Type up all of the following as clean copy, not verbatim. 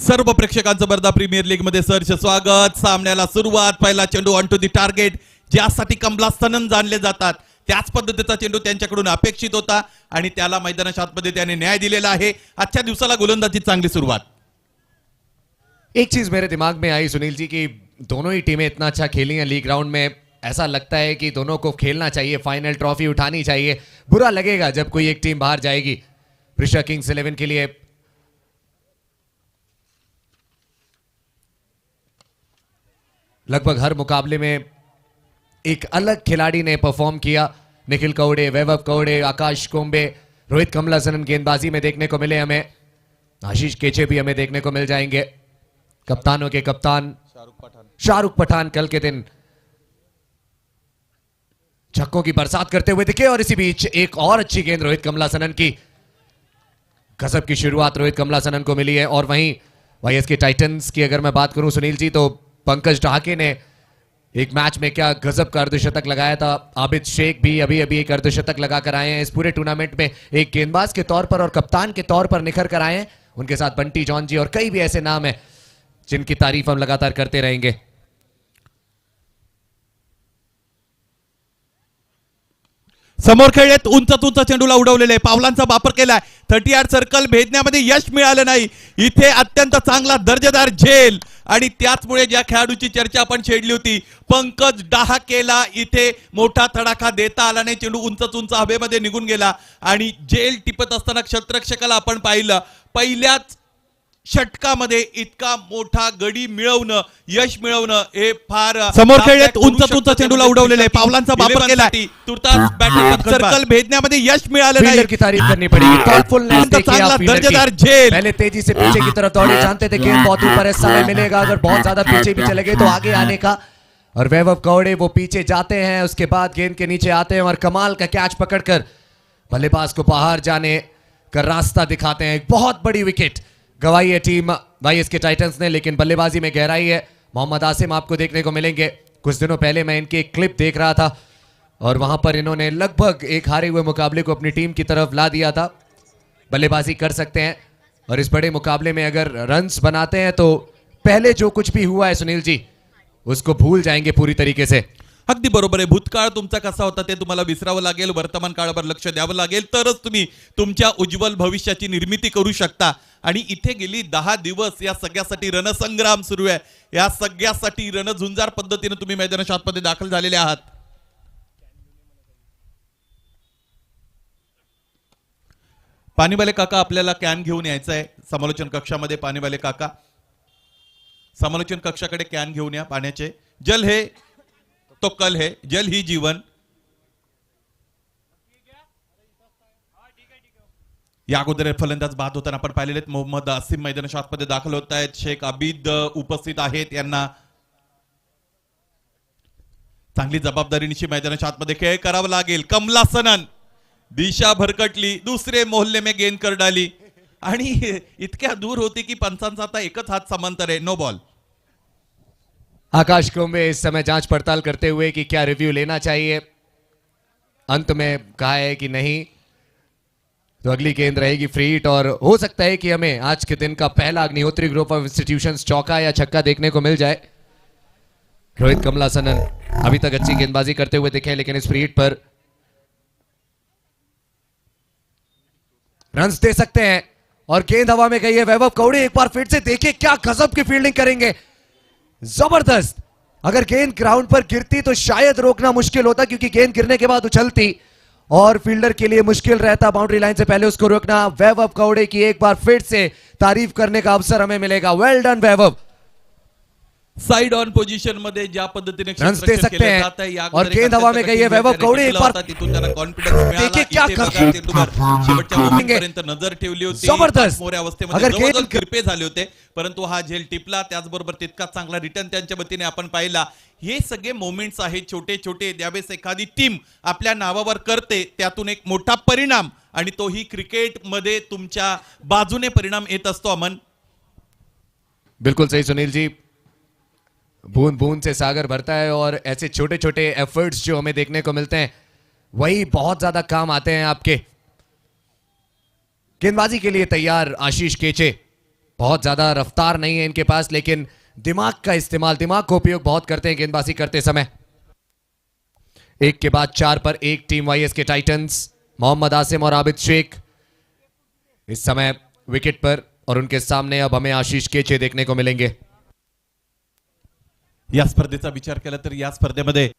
सर्व प्रेक्षकांचं Barda premiere league मध्ये सहर्ष स्वागत. सामन्याला सुरुवात. पहिला चेंडू ऑन टू दी टार्गेट, ज्यासाठी कमलास्थनन जाणले जातात त्याच पद्धतीचा चेंडू त्यांच्याकडून अपेक्षित होता आणि त्याला मैदानाच्या आतमध्ये त्याने न्याय दिलेला आहे. आजच्या दिवसाला गोलंदाजी चांगली सुरुवात. एक चीज मेरे दिमाग में आई सुनील जी की दोनों ही टीमें इतना अच्छा खेली हैं लीग राउंड में. ऐसा लगता है कि दोनों को खेलना चाहिए, फाइनल ट्रॉफी उठानी चाहिए. बुरा लगेगा जब कोई एक टीम बाहर जाएगी. प्रिशा किंग्स 11 के लिए लगभग हर मुकाबले में एक अलग खिलाड़ी ने परफॉर्म किया. निखिल कौड़े, वैभव कौड़े, आकाश कोम्बे, रोहित कमलासनन गेंदबाजी में देखने को मिले हमें. आशीष केचे भी हमें देखने को मिल जाएंगे. कप्तानों के कप्तान शाहरुख पठान कल के दिन छक्कों की बरसात करते हुए दिखे. और इसी बीच एक और अच्छी गेंद रोहित कमलासनन की. गजब की शुरुआत रोहित कमलासनन को मिली है. और वहीं वाईएस के टाइटंस की अगर मैं बात करूं सुनील जी, तो पंकज ढाके ने एक मैच में क्या गजब का अर्धशतक लगाया था. आबिद शेख भी अभी अभी एक अर्धशतक लगा कर आए हैं इस पूरे टूर्नामेंट में. एक गेंदबाज के तौर पर और कप्तान के तौर पर निखर कर आए हैं. उनके साथ बंटी जॉन जी और कई भी ऐसे नाम हैं जिनकी तारीफ हम लगातार करते रहेंगे. समोर खेळत उंच चेंडूला उडवलेले, पावलांचा वापर केलाय. 30 यार्ड सर्कल भेदण्यामध्ये यश मिळालं नाही. इथे अत्यंत चांगला दर्जेदार झेल आणि त्याचमुळे ज्या खेळाडूची चर्चा आपण छेडली होती, पंकज डहाकेला इथे मोठा तडाखा देता आला नाही. चेंडू उंच हवेमध्ये निघून गेला आणि झेल टिपत असताना क्षेत्ररक्षकाला आपण पाहिलं. पहिल्याच षटकामध्ये इतका मोठा गडी मिळवणं, यश मिळवणं हे फार. समोर खेळत उंच चेंडूला उडवलेले, पावलांचा वापर केलाय. तुर्तास बॅटर सर्कल भेदण्यामध्ये यश मिळालं नाही. की तारीफ करनी पड़ेगी. थॉटफुलनेस देखिए आप फील्डर की. दर्जेदार झेल. पहले तेजी से पीछे की तरफ दौड़े, जानते थे गेंद बहुत ऊपर है, समय मिलेगा. अगर बहुत ज्यादा पीछे भी चले गए तो आगे आने का. और वैभव कौड़े वो पीछे जाते हैं, उसके बाद गेंद के नीचे आते हैं और कमाल का कैच पकड़कर बल्लेबाज को बाहर जाने का रास्ता दिखाते हैं. एक बहुत बड़ी विकेट गवाई है टीम वाईएस के टाइटंस ने, लेकिन बल्लेबाजी में गहराई है. मोहम्मद आसिम आपको देखने को मिलेंगे. कुछ दिनों पहले मैं इनकी एक क्लिप देख रहा था और वहां पर इन्होंने लगभग एक हारे हुए मुकाबले को अपनी टीम की तरफ ला दिया था. बल्लेबाजी कर सकते हैं और इस बड़े मुकाबले में अगर रन्स बनाते हैं तो पहले जो कुछ भी हुआ है सुनील जी उसको भूल जाएंगे पूरी तरीके से. अगदी बरोबर आहे. भूतकाळ तुमचा कसा होता ते तुम्हाला विसरावं लागेल. वर्तमान काळावर लक्ष द्यावं लागेल, तरच तुम्ही तुमच्या उज्ज्वल भविष्याची निर्मिती करू शकता. आणि इथे गेली 10 दिवस या सगळ्यासाठी रणसंग्राम सुरू आहे. या सगळ्यासाठी रणझुंजार पद्धतीने तुम्ही मैदानाच्या आतमध्ये दाखल झालेले आहात. पाणीवाले काका आपल्याला कॅन घेऊन यायचं आहे समालोचन कक्षामध्ये. पाणीवाले काका समालोचन कक्षाकडे कॅन घेऊन या पाण्याचे. जल है तो कल है, जल ही जीवन. या अगोदर फलंदाज बाद होताना आपण पाहिलेले आहेत. मोहम्मद आसिम मैदानाच्या आतमध्ये दाखल होत आहेत. शेख आबिद उपस्थित आहेत. यांना चांगली जबाबदारीनिशी मैदानाच्या आतमध्ये खेळ करावा लागेल. कमलासनन दिशा भरकटली, दूसरे मोहल्ले में गेंद कर डाली आणि इतक्या दूर होती की पंचांचा आता एकच हात समांतर आहे. No ball. आकाश कोम्बे इस समय जांच पड़ताल करते हुए कि क्या रिव्यू लेना चाहिए. अंत में कहा है कि नहीं, तो अगली गेंद रहेगी फ्री हिट. और हो सकता है कि हमें आज के दिन का पहला अग्निहोत्री ग्रुप ऑफ इंस्टीट्यूशंस चौका या छक्का देखने को मिल जाए. रोहित कमलासनन अभी तक अच्छी गेंदबाजी करते हुए दिखे, लेकिन इस फ्री हिट पर रन्स दे सकते हैं. और गेंद हवा में गई है. वैभव कौड़े एक बार फिर से देखिए क्या गजब की फील्डिंग करेंगे. जबरदस्त. अगर गेंद ग्राउंड पर गिरती तो शायद रोकना मुश्किल होता, क्योंकि गेंद गिरने के बाद उछलती और फील्डर के लिए मुश्किल रहता बाउंड्री लाइन से पहले उसको रोकना. वैभव कौड़े की एक बार फिर से तारीफ करने का अवसर हमें मिलेगा. Well done Vaibhav. Side on position मध्ये ज्या पद्धतीने रन्स दे सकते हैं. और गेंद हवा में गई है. वैभव कौड़े एक बार तिथून त्यांना कॉन्फिडन्स मिळाला. देखिए क्या शेवटच्या मोमेंटपर्यंत नजर ठेवली होती. जबरदस्त. मोठ्या अवस्थेमध्ये अगर जवळजवळ किरपे झाले होते, परंतु हा झेल टिपला. त्याचबरोबर तितका चांगला रिटर्न त्यांच्या वतीने आपण पाहिला. हे सगळे मोमेंट्स आहेत छोटे छोटे. ज्यावेळेस एखादी टीम आपल्या नावावर करते त्यातून एक मोठा परिणाम, आणि तोही क्रिकेटमध्ये तुमच्या बाजूने परिणाम येत असतो. अमन बिल्कुल सही सुनील जी. बूंद बूंद से सागर भरता है और ऐसे छोटे छोटे एफर्ट्स जो हमें देखने को मिलते हैं वही बहुत ज्यादा काम आते हैं आपके. गेंदबाजी के लिए तैयार आशीष केचे. बहुत ज्यादा रफ्तार नहीं है इनके पास, लेकिन दिमाग का इस्तेमाल, दिमाग का उपयोग बहुत करते हैं गेंदबाजी करते समय। एक के बाद 4 पर 1 टीम वाईएस के टाइटंस। मोहम्मद आसिम और आबिद शेख इस समय विकेट पर और उनके सामने अब हमें आशीष केचे देखने को मिलेंगे। या स्पर्धेचा विचार केला तर या स्पर्धेमध्ये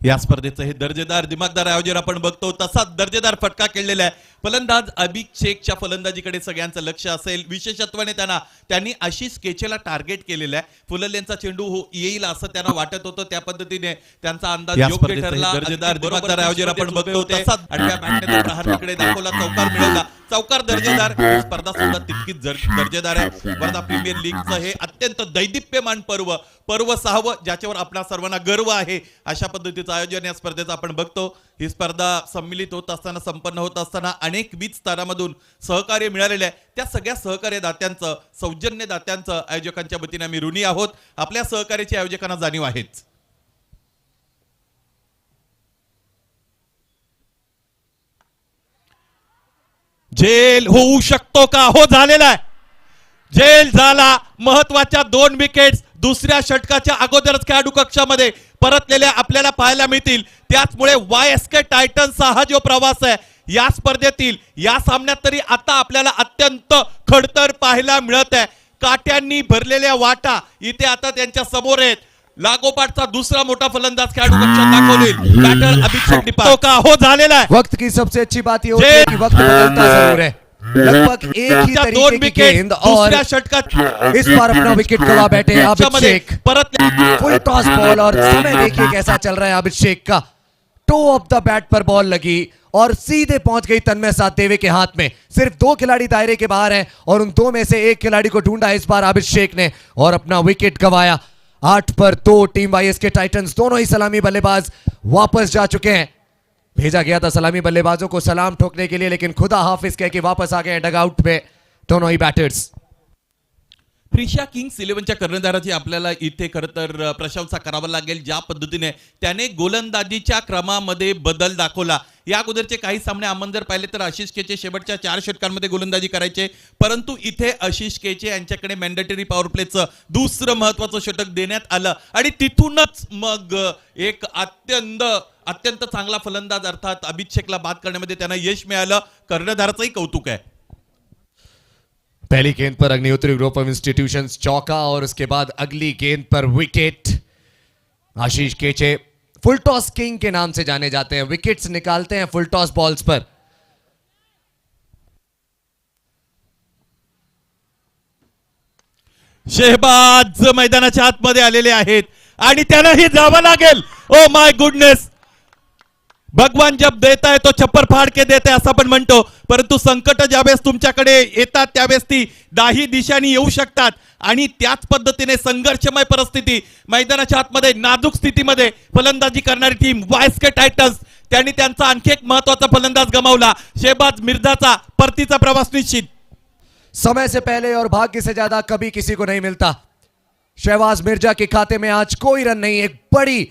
या स्पर्धेचं हे दर्जेदार दिमागदार आयोजन आपण बघतो, तसाच दर्जेदार फटका खेळलेला आहे फलंदाज अबिक शेखच्या फलंदाजीकडे सगळ्यांचं लक्ष असेल। विशेषत्वाने त्यांनी आशिष केचेला टार्गेट केलेलं आहे। फुलरलेनचा चेंडू येईल असं त्यांना वाटत होतं, त्या पद्धतीने त्यांचा अंदाज योग्य ठरला। दर्जेदार दिमागदार आयोजन आपण बघतो, तसाच आठव्या बॅटने प्रहार तिकडे दाखवला, चौकार मिळवला, चौकार दर्जेदार। स्पर्धा सुद्धा तितकीच दर्जेदार आहे। स्पर्धा प्रीमियर लीगचं हे अत्यंत दैदिप्यमान पर्व 6वं, ज्याच्यावर आपल्या सर्वांना गर्व आहे, अशा पद्धतीचं आयोजन या स्पर्धेचं आपण बघतो। ही स्पर्धा सम्मिलित होत असताना, संपन्न होत असताना अनेक विविध स्तरामधून सहकार्य मिळालेले आहे। त्या सगळ्या सहकार्य दात्यांचं, सौजन्य दात्यांचं आयोजकांच्या वतीने आम्ही ऋणी आहोत। आपल्या सहकार्याची आयोजकांना जाणीव आहेच। झेल होऊ शकतो का? हो, झालेला आहे। झेल झाला। महत्वाच्या 2 विकेट्स दुसऱ्या षटकाच्या अगोदरच खेळाडू कक्षामध्ये परतलेल्या आपल्याला पाहायला मिळतील। त्याचमुळे वायएसके टायटन्सचा हा जो प्रवास आहे या स्पर्धेतील, या सामन्यात तरी आता आपल्याला अत्यंत खडतर पाहायला मिळत आहे। काट्यांनी भरलेल्या वाटा इथे आता त्यांच्या समोर आहेत। लागोपाठचा दुसरा मोठा फलंदाज खेळाडू कक्षात दाखवतील। बॅटर अभिषेक निपात का? हो, झालेला आहे। वक्त की सबसे अच्छी बात ये होती है कि वक्त बदलता जरूर है। लगभग एक ही तरीके की गेंद और इस बार अपना विकेट गवा बैठे Abid Sheikh. Full toss ball और समय देखिए कैसा चल रहा है आबिद शेख का। टो ऑफ द बैट पर बॉल लगी और सीधे पहुंच गई तन्मय सातदेवे के हाथ में। सिर्फ 2 खिलाड़ी दायरे के बाहर हैं और उन 2 में से एक खिलाड़ी को ढूंढा इस बार आबिद शेख ने और अपना विकेट गवाया। 8 पर 2 टीम वाईएस के टाइटंस, दोनों ही सलामी बल्लेबाज वापस जा चुके हैं। भेजा गया था सलामी बल्लेबाजों को सलाम ठोकने के लिए, लेकिन खुदा हाफिज कह के वापस आ गए डगआउट पे दोनों ही बैटर्स। प्रिशा किंग्स 11च्या कर्णधाराची आपल्याला इथे खरं तर प्रशंसा करावी लागेल। ज्या पद्धतीने त्याने गोलंदाजीच्या क्रमामध्ये बदल दाखवला। या अगोदरचे काही सामने आपण जर पाहिले तर आशिष केचे शेवटच्या 4 षटकांमध्ये गोलंदाजी करायचे, परंतु इथे आशिष केचे यांच्याकडे मॅन्डेटरी पॉवर प्लेचं दुसरं महत्वाचं षटक देण्यात आलं आणि तिथूनच मग एक अत्यंत चांगला फलंदाज अर्थात अभिषेक शेखला बाद करण्यामध्ये त्यांना यश मिळालं। कर्णधाराचंही कौतुक आहे। पहली गेंद पर अग्निहोत्री ग्रुप ऑफ इंस्टीट्यूशंस चौका और उसके बाद अगली गेंद पर विकेट। आशीष केचे फुल टॉस किंग के नाम से जाने जाते हैं, विकेट्स निकालते हैं फुल टॉस बॉल्स पर। शहबाज मैदानाच्या आतमध्ये आलेले आहेत आणि त्यांनाही जावं लागेल। ओ माय गुडनेस, भगवान जब देता है तो छप्पर फाड़ के देता है असं आपण म्हणतो, परंतु संकट ज्यावेळेस तुमच्याकडे येतात त्यावेळेस ती दाही दिशांनी येऊ शकतात आणि त्याच पद्धतीने संघर्षमय परिस्थिती, मैदानाच्या आतमध्ये नाजूक स्थितीमध्ये फलंदाजी करणारी टीम वायएसके टायटन्स, त्यांनी त्यांचा आणखी एक महत्वाचा फलंदाज गमावला। शहबाज मिर्झाचा परतीचा प्रवास निश्चित। समय से पहले और भाग्य से ज्यादा कभी किसी को नहीं मिलता। शहबाज मिर्जा के खाते में आज कोई रन नहीं। एक बड़ी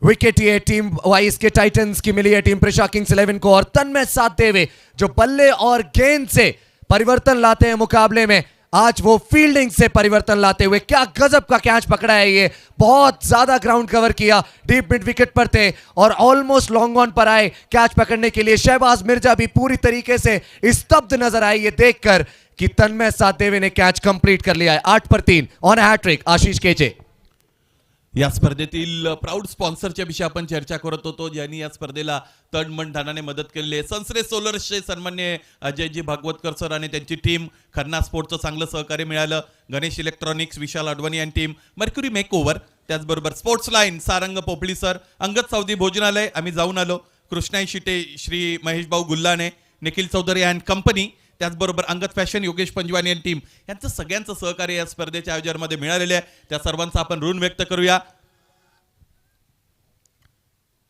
विकेट ये टीम वाईएस के टाइटंस की मिली है टीम प्रिशा किंग्स 11 को, और तन्मय सातदेवे जो बल्ले और गेंद से परिवर्तन लाते हैं मुकाबले में, आज वो फील्डिंग से परिवर्तन लाते हुए क्या गजब का कैच पकड़ा है। ये बहुत ज्यादा ग्राउंड कवर किया, डीप मिड विकेट पर थे और ऑलमोस्ट लॉन्ग ऑन पर आए कैच पकड़ने के लिए। शहबाज मिर्जा भी पूरी तरीके से स्तब्ध नजर आए ये देखकर कि तन्मय सातदेवे ने कैच कंप्लीट कर लिया है। 8 पर 3 ऑन हैट्रिक आशीष केचे। या स्पर्धेतील प्राऊड स्पॉन्सरच्या विषयी आपण चर्चा करत होतो, ज्यांनी या स्पर्धेला तन मन धनाने मदत केली आहे। सनसरे सोलर्सचे सन्मान्य अजयजी भागवतकर सर आणि त्यांची टीम, खन्ना स्पोर्टचं चांगलं सहकार्य मिळालं, गणेश इलेक्ट्रॉनिक्स, विशाल अडवाणी आणि टीम, मर्क्युरी मेकओव्हर, त्याचबरोबर sports line, Sarang Popli sir, Angad Sawadi भोजनालय आम्ही जाऊन आलो, कृष्णाई शिटे, श्री महेश भाऊ गुल्लाने, निखिल चौधरी अँड कंपनी, त्याचबरोबर अंगद फॅशन, योगेश पंजवानी आणि टीम, यांचं सगळ्यांचं सहकार्य या स्पर्धेच्या आयोजनामध्ये मिळालेले आहे। त्या सर्वांचा आपण ऋण व्यक्त करूया।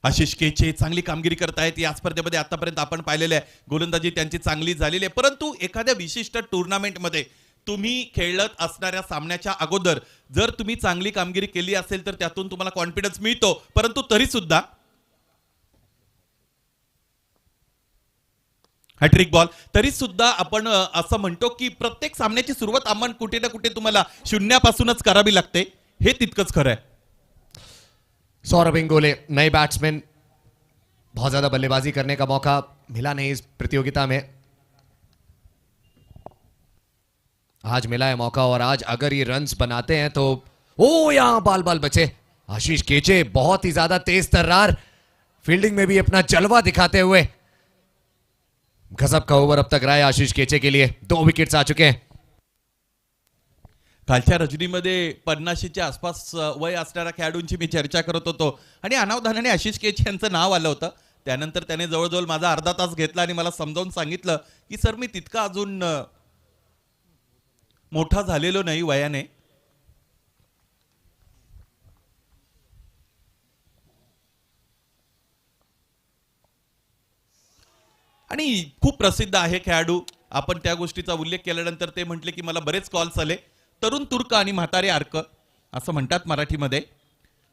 आशिष केचे चांगली कामगिरी करतायत या स्पर्धेमध्ये। आतापर्यंत आपण पाहिलेले आहे गोलंदाजी त्यांची चांगली झालेली आहे, परंतु एखाद्या विशिष्ट टुर्नामेंटमध्ये तुम्ही खेळत असणाऱ्या सामन्याच्या अगोदर जर तुम्ही चांगली कामगिरी केली असेल तर त्यातून तुम्हाला कॉन्फिडन्स मिळतो, परंतु तरी सुद्धा हॅट्रिक बॉल तरी सुद्धा आपण असं म्हणतो की प्रत्येक सामन्याची सुरुवात आपण कुठे ना कुठे तुम्हाला शून्यापासूनच करावी लागते, हे तितकंच खरं आहे. सौरभ इंगोले नए बैट्समैन, बहुत ज्यादा बल्लेबाजी करने का मौका मिला नहीं इस प्रतियोगिता में, आज मिला है मौका और आज अगर ये रन्स बनाते हैं तो ओ यहां बाल बाल बचे. आशीष केचे बहुत ही ज्यादा तेज तर्रार, फील्डिंग में भी अपना जलवा दिखाते हुए. गजब का ओवर अब तक रहा है आशीष केचे के लिए, 2 विकेट्स आ चुके हैं. कालच्या रजनीमध्ये 50च्या आसपास वय असणाऱ्या खेळाडूंची मी चर्चा करत होतो आणि अनावधानाने आशिष केच यांचं नाव आलं होतं. त्यानंतर त्याने जवळजवळ माझा अर्धा तास घेतला आणि मला समजावून सांगितलं की सर मी तितका अजून मोठा झालेलो नाही वयाने. आणि खूप प्रसिद्ध आहे खेळाडू. आपण त्या गोष्टीचा उल्लेख केल्यानंतर ते म्हटले की मला बरेच कॉल्स आले, तरुण तुर्क आणि म्हातारे अर्क असं म्हणतात मराठीमध्ये.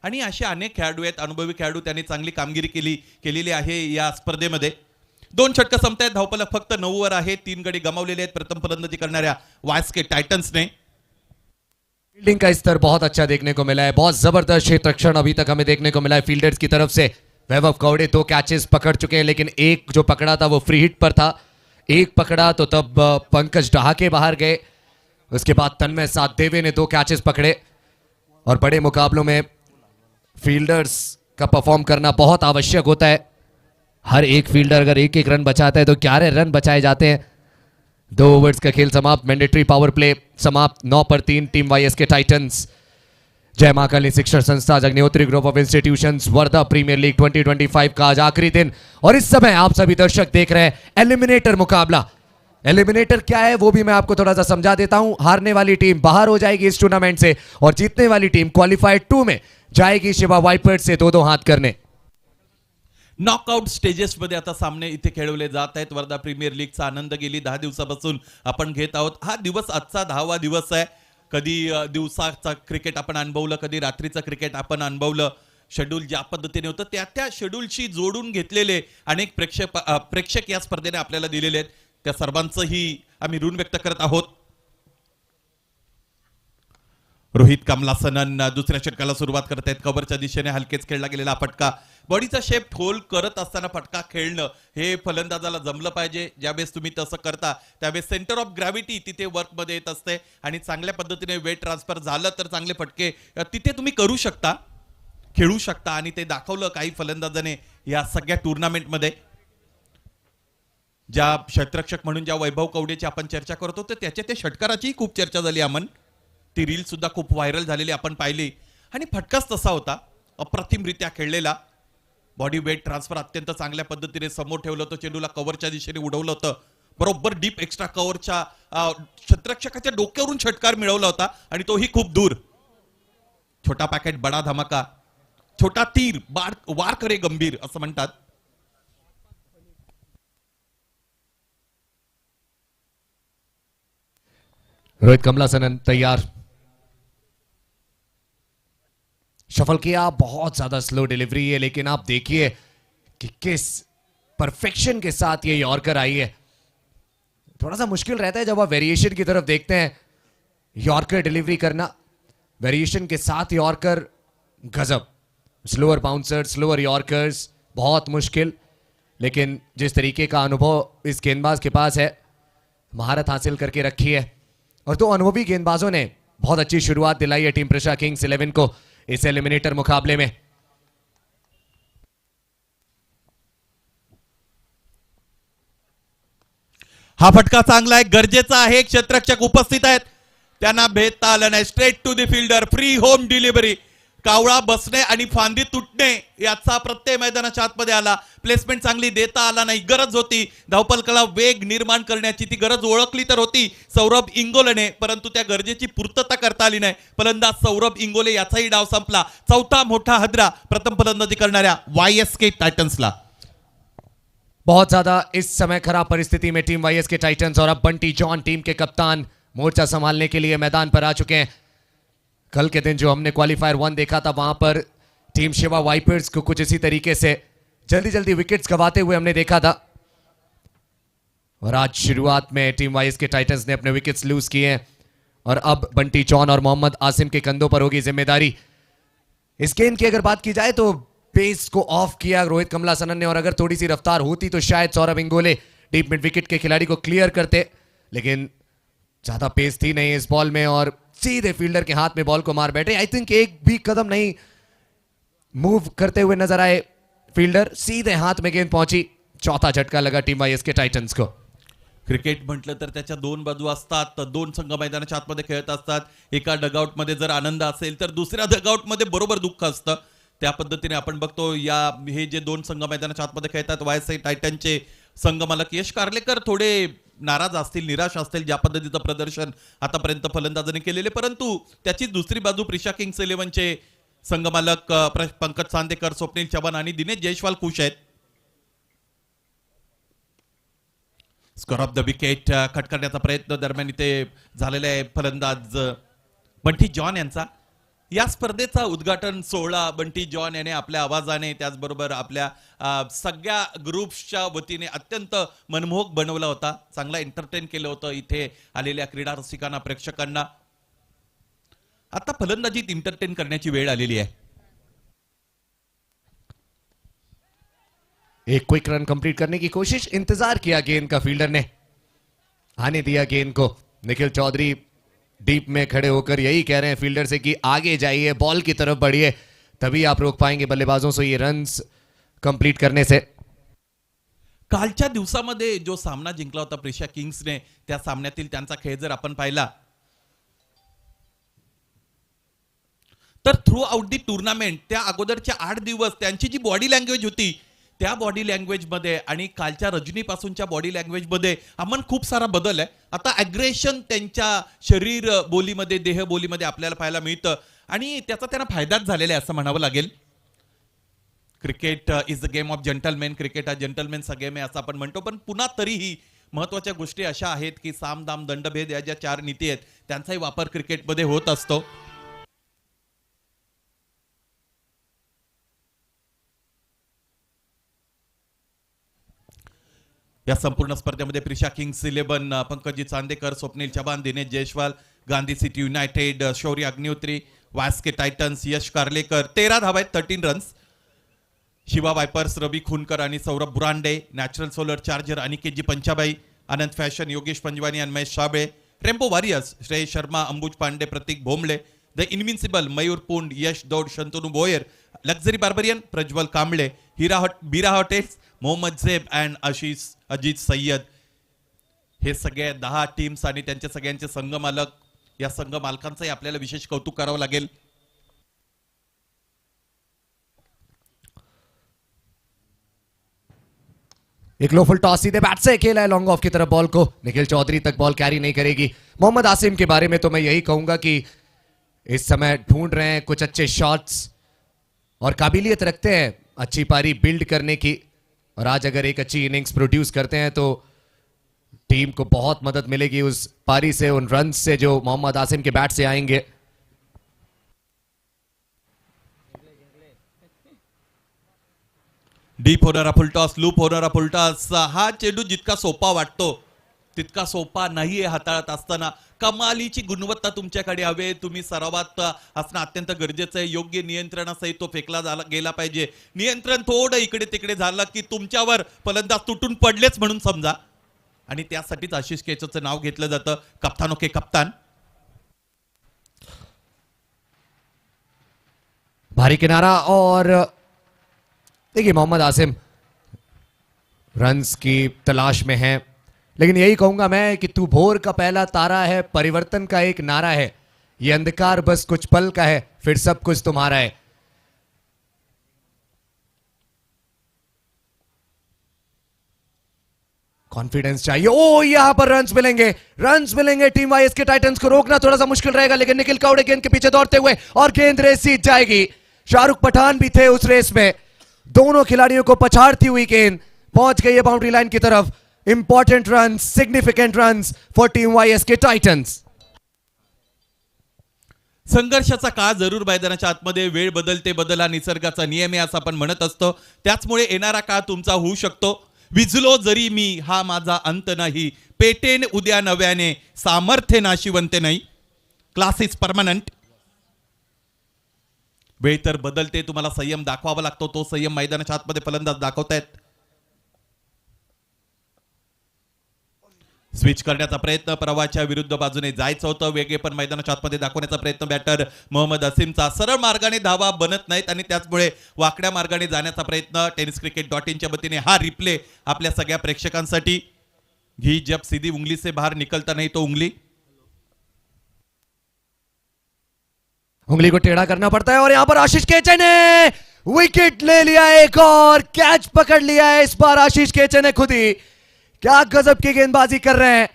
आणि असे अनेक खेळाडू आहेत, अनुभवी खेळाडू, त्यांनी चांगली कामगिरी केलेली आहे या स्पर्धेमध्ये. 2 षटकं संपतायत, धावफलक फक्त 9 वर आहे. 3 गडी गमावलेले आहेत प्रथम फलंदाजी करणाऱ्या वायएसके टायटन्सने. फील्डिंग का स्तर बहुत अच्छा देखने को मिला है, बहुत जबरदस्त क्षेत्र रक्षण अभी तक हमें देखने को मिला है फील्डर्स की तरफ से. वैभव कौड़े 2 कैचेस पकड़ चुके हैं, लेकिन एक जो पकड़ा था वो फ्री हिट पर था. एक पकड़ा तो तब पंकज डहाके बाहर गए. उसके बाद तन्मय सातदेवे ने 2 कैचेस पकड़े. और बड़े मुकाबलों में फील्डर्स का परफॉर्म करना बहुत आवश्यक होता है. हर एक फील्डर अगर एक एक रन बचाता है तो 11 रन बचाए जाते हैं. 2 ओवर्स का खेल समाप्त, मैंडेटरी पावर प्ले समाप्त. 9 पर 3 टीम वाईएसके टाइटंस. जय मां Kali Shikshan Sanstha, Agnihotri group of institutions, Wardha premier league 2025 का आज आखिरी दिन. और इस समय आप सभी दर्शक देख रहे हैं एलिमिनेटर मुकाबला. एलिमिनेटर क्या है वो भी मैं आपको थोड़ा सा समझा देता हूं. हारने वाली टीम बाहर हो जाएगी इस टूर्नामेंट से और जीतने वाली टीम क्वालिफाइड 2 में जाएगी शिवा वाइपर्स से 2-2 हाथ करने. नॉकआउट स्टेजेस मध्ये आता सामने इथे खेळवले जात आहेत. वर्धा प्रीमियर लीगचा आनंद गेली 10 दिवसापासून आपण घेत आहोत. हा दिवस आजचा 10वा दिवस आहे. कधी दिवसाचा क्रिकेट आपण अनुभवलं, कधी रात्रीचं क्रिकेट आपण अनुभवलं. शेड्यूल ज्या पद्धतीने होतं त्या शेड्यूलशी जोडून घेतलेले अनेक प्रेक्षक या स्पर्धेने आपल्याला दिलेले आहेत. त्या सर्वांचंही आम्ही ऋण व्यक्त करत आहोत. रोहित कमलासनन दुसऱ्या षटकाला सुरुवात करत आहेत. कव्हरच्या दिशेने हलकेच खेळला गेलेला फटका. बॉडीचा शेप होल करत असताना फटका खेळणं हे फलंदाजाला जमलं पाहिजे. ज्यावेळेस तुम्ही तसं करता त्यावेळेस सेंटर ऑफ ग्रॅव्हिटी तिथे वर्कमध्ये येत असते आणि चांगल्या पद्धतीने वेट ट्रान्सफर झालं तर चांगले फटके तिथे तुम्ही करू शकता, खेळू शकता. आणि ते दाखवलं काही फलंदाजाने या सगळ्या टुर्नामेंटमध्ये. ज्या क्षेत्ररक्षक म्हणून ज्या वैभव कवडेची आपण चर्चा करतो तर त्याच्या त्या षटकाराची खूप चर्चा झाली. अमन, ती रील सुद्धा खूप व्हायरल झालेली आपण पाहिली. आणि फटकाच तसा होता, अप्रतिमरित्या खेळलेला. बॉडी वेट ट्रान्सफर अत्यंत चांगल्या पद्धतीने समोर ठेवलं होतं. चेंडूला कव्हरच्या दिशेने उडवलं होतं. बरोबर डीप एक्स्ट्रा कव्हरच्या क्षेत्ररक्षकाच्या डोक्यावरून षटकार मिळवला होता आणि तोही खूप दूर. छोटा पॅकेट बडा धमाका, छोटा तीर वार करे गंभीर असं म्हणतात. रोहित कमलासनन तैयार. शफल किया, बहुत ज्यादा स्लो डिलीवरी है, लेकिन आप देखिए कि किस परफेक्शन के साथ ये यॉर्कर आई है. थोड़ा सा मुश्किल रहता है जब आप वेरिएशन की तरफ देखते हैं, यॉर्कर डिलीवरी करना. वेरिएशन के साथ यॉर्कर गजब. स्लोअर बाउंसर, स्लोअर यॉर्कर्स बहुत मुश्किल. लेकिन जिस तरीके का अनुभव इस गेंदबाज के पास है, महारत हासिल करके रखी है. और 2 अनुभवी गेंदबाजों ने बहुत अच्छी शुरुआत दिलाई है टीम प्रशा किंग्स 11 को इस एलिमिनेटर मुकाबले में. हा फटका चांगला आहे, गरजेचा आहे. क्षेत्ररक्षक उपस्थित आहेत, त्यांना भेदता आलं नाही. Straight to the fielder, free home delivery. कावळा बसणे आणि फांदी तुटणे याचा प्रत्यय मैदानाच्या आतमध्ये आला. प्लेसमेंट चांगली देता आला नाही. गरज होती धावपलकाला वेग निर्माण करण्याची, ती गरज ओळखली तर होती सौरभ इंगोलेने, परंतु त्या गरजेची पूर्तता करता आली नाही. फलंदाज सौरभ इंगोले याचाही डाव संपला. 4था मोठा हदरा प्रथम फलंदाजी करणाऱ्या वाईएसके टायटन्सला. बहुत ज्यादा इस समय खराब परिस्थिति में टीम वाईएसके टाइटंस और अब बंटी जॉन टीम के कप्तान मोर्चा संभालने के लिए मैदान पर आ चुके हैं। कल के दिन जो हमने क्वालिफायर 1 देखा था, वहां पर टीम शिवा वाइपर्स को कुछ इसी तरीके से जल्दी जल्दी विकेट्स गवाते हुए हमने देखा था। और आज शुरुआत में टीम वाइस के टाइटंस ने अपने विकेट्स लूज किए हैं और अब बंटी जॉन और मोहम्मद आसिम के कंधों पर होगी जिम्मेदारी। इस गेंद की अगर बात की जाए तो पेस को ऑफ किया रोहित कमलासनन ने, और अगर थोड़ी सी रफ्तार होती तो शायद Saurabh Ingole deep mid wicket के खिलाड़ी को क्लियर करते, लेकिन ज्यादा पेस थी नहीं इस बॉल में और सीधे फील्डर के हाथ में बॉल को मार बैठे। आई थिंक एक भी कदम नहीं मूव करते हुए नजर आए फील्डर, सीधे हाथ में गेंद पहुंची। चौथा झटका लगा टीम वाईएस के टाइटन्स को। क्रिकेट म्हटलं तर त्याच्या दोन बाजू असतात, दोन संघ मैदानाच्या आतमध्ये खेळत असतात. एका डगआउटमध्ये जर आनंद असेल तर दुसऱ्या डगआउटमध्ये बरोबर दुःख असतं. त्या पद्धतीने आपण बघतो या हे जे दोन संघ मैदानाच्या आतमध्ये खेळतात, वायएसए टायटनचे संघमालक यश कार्लेकर थोडे नाराज असतील, निराश असतील ज्या पद्धतीचं प्रदर्शन आतापर्यंत फलंदाजांनी केलेले, परंतु त्याची दुसरी बाजू प्रिशा किंग्स 11चे संघमालक पंकज चांदेकर, स्वप्नील चव्हाण आणि दिनेश जयस्वाल खुश आहेत. Score of the wicket cut करण्याचा प्रयत्न दरम्यान इथे झालेला आहे फलंदाज बंटी जॉन यांचा. या स्पर्धेचा उद्घाटन सोहळा बंटी जॉन याने आपल्या आवाजाने, त्याचबरोबर आपल्या सगळ्या ग्रुप्सच्या वतीने अत्यंत मनमोहक बनवला होता. चांगला एंटरटेन केलं होतं इथे आलेल्या क्रीडा रसिकांना, प्रेक्षकांना. आता फलंदाजीत एंटरटेन करण्याची वेळ आलेली आहे. एक क्विक रन कंप्लीट करने की कोशिश, इंतजार किया गेंद का फील्डर ने, आने दिया गेंद को. निखिल चौधरी डीप में खड़े होकर यही कह रहे हैं फील्डर से कि आगे जाइए, बॉल की तरफ बढ़िए, तभी आप रोक पाएंगे बल्लेबाजों से ये रन्स कंप्लीट करने से. कालच्या दिवसामध्ये जो सामना जिंकला होता प्रिशा किंग्सने, त्या सामन्यातील त्यांचा खेळ जर आपण पाहिला तर थ्रू आउट दी टुर्नामेंट त्या अगोदरच्या 8 दिवस त्यांची जी बॉडी लँग्वेज होती, त्या बॉडी लँग्वेज मध्ये आणि कालच्या रजनीपासूनच्या बॉडी लँग्वेज मध्ये आम्हाला खूप सारा बदल आहे. आता अग्रेशन त्यांच्या शरीर बोलीमध्ये, देह बोलीमध्ये आपल्याला पाहायला मिळतं आणि त्याचा त्यांना फायदाच झालेला आहे असं म्हणावं लागेल. Cricket is the game of gentleman, cricket हा जेंटलमॅनचा गेम आहे असं आपण म्हणतो, पण पुन्हा तरीही महत्वाच्या गोष्टी अशा आहेत की साम दाम दंडभेद या ज्या 4 नीती आहेत त्यांचाही वापर क्रिकेटमध्ये होत असतो. या संपूर्ण स्पर्धेमध्ये Prisha kings 11, Pankaji Chandekar, Swapnil Chavan, Dinesh Jaiswal, Gandhi city united, Shaurya Agnihotri, YSK titans, Yash Karlekar 13 धावा आहेत, 13 रन्स. शिवा वायपर्स, रवी खुनकर आणि Saurabh Burande, natural solar charger Aniketji Panchabai, Anand fashion, Yogesh Panjwani आणि Mahesh Shabale, Rambo warriors, Shreyas Sharma, Ambuj Pande, Pratik Bhomle, the invincible, Mayur Pund, Yash Daud, Shantanu Boyar, luxury barbarian, Prajwal Kamble, Bira hotels, Mohammad झेब and Ajit Syed. हे सगळे 10 टीम्स आणि त्यांचे सगळ्यांचे संघ मालक, या संघ मालकांचंही आपल्याला विशेष कौतुक करावं लागेल. एक लो फुल टॉस सीधे बैट से खेला है लॉन्ग ऑफ की तरफ बॉल को. निखिल चौधरी तक बॉल कैरी नहीं करेगी. मोहम्मद आसिम के बारे में तो मैं यही कहूंगा कि इस समय ढूंढ रहे हैं कुछ अच्छे शॉट्स और काबिलियत रखते हैं अच्छी पारी बिल्ड करने की, और आज अगर एक अच्छी इनिंग्स प्रोड्यूस करते हैं तो टीम को बहुत मदद मिलेगी उस पारी से, उन रन से जो मोहम्मद आसिम के बैट से आएंगे. डीप होणारा फुलटॉस, लूप होणारा फुलटॉस, हा चेंडू जितका सोपा वाटतो तितका सोपा नाहीये हाताळत असताना. कमालीची गुणवत्ता तुमच्याकडे हवे, तुम्ही सरावात असणं अत्यंत गरजेचं आहे. योग्य नियंत्रणासहित तो फेकला गेला पाहिजे. नियंत्रण थोडं इकडे तिकडे झालं की तुमच्यावर फलंदाज तुटून पडलेच म्हणून समजा, आणि त्यासाठीच आशिष केचरचं नाव घेतलं जातं, कप्तानो के कप्तान. भारी किनारा, और देखिए मोहम्मद आसिम रन्स की तलाश में है, लेकिन यही कहूंगा मैं कि तू भोर का पहला तारा है, परिवर्तन का एक नारा है, ये अंधकार बस कुछ पल का है, फिर सब कुछ तुम्हारा है. कॉन्फिडेंस चाहिए. ओ यहां पर रन्स मिलेंगे टीम वाइस के टाइटंस को. रोकना थोड़ा सा मुश्किल रहेगा, लेकिन निखिल कौड़े गेंद के पीछे दौड़ते हुए, और गेंद रेस जीत जाएगी. शाहरुख पठान भी थे उस रेस में. दोनों खिलाड़ियों को पछाड़ती हुई गेंद पहुंच गई है बाउंड्री लाइन की तरफ. Important run, significant run for team YSK titans. संघर्षाचा काळ जरूर मैदानाच्या आतमध्ये, वेळ बदलते बदला निसर्गाचा नियम आहे असं आपण म्हणत असतो. त्याचमुळे येणारा काळ तुमचा होऊ शकतो. विझलो जरी मी हा माझा अंत नाही, पेटेन उद्या नव्याने, सामर्थ्य नाशिवंत नाही. Class is permanent. वेळ तर बदलते, तुम्हाला संयम दाखवावा लागतो. तो संयम मैदानाच्या आतमध्ये फलंदाज दाखवतायत. स्विच करण्याचा प्रयत्न, प्रवाहाच्या विरुद्ध बाजूने जायचं होतं. वेगळे पण मैदानाच्या आतमध्ये दाखवण्याचा प्रयत्न बॅटर मोहम्मद असीमचा. सरळ मार्गाने धावा बनत नाहीत आणि त्याचमुळे वाकड्या मार्गाने जाण्याचा प्रयत्न. tenniscricket.in च्या वतीने हा रिप्ले आपल्या सगळ्या प्रेक्षकांसाठी. ही जब सीधी उंगली से बाहर निकलता नहीं तो उंगली. उंगली को टेढ़ा करना पड़ता है और यहां पर आशीष केचे ने विकेट ले लिया, एक और कैच पकड़ लिया है इस बार आशीष केचे ने खुद ही. क्या गजब की गेंदबाजी कर रहे हैं.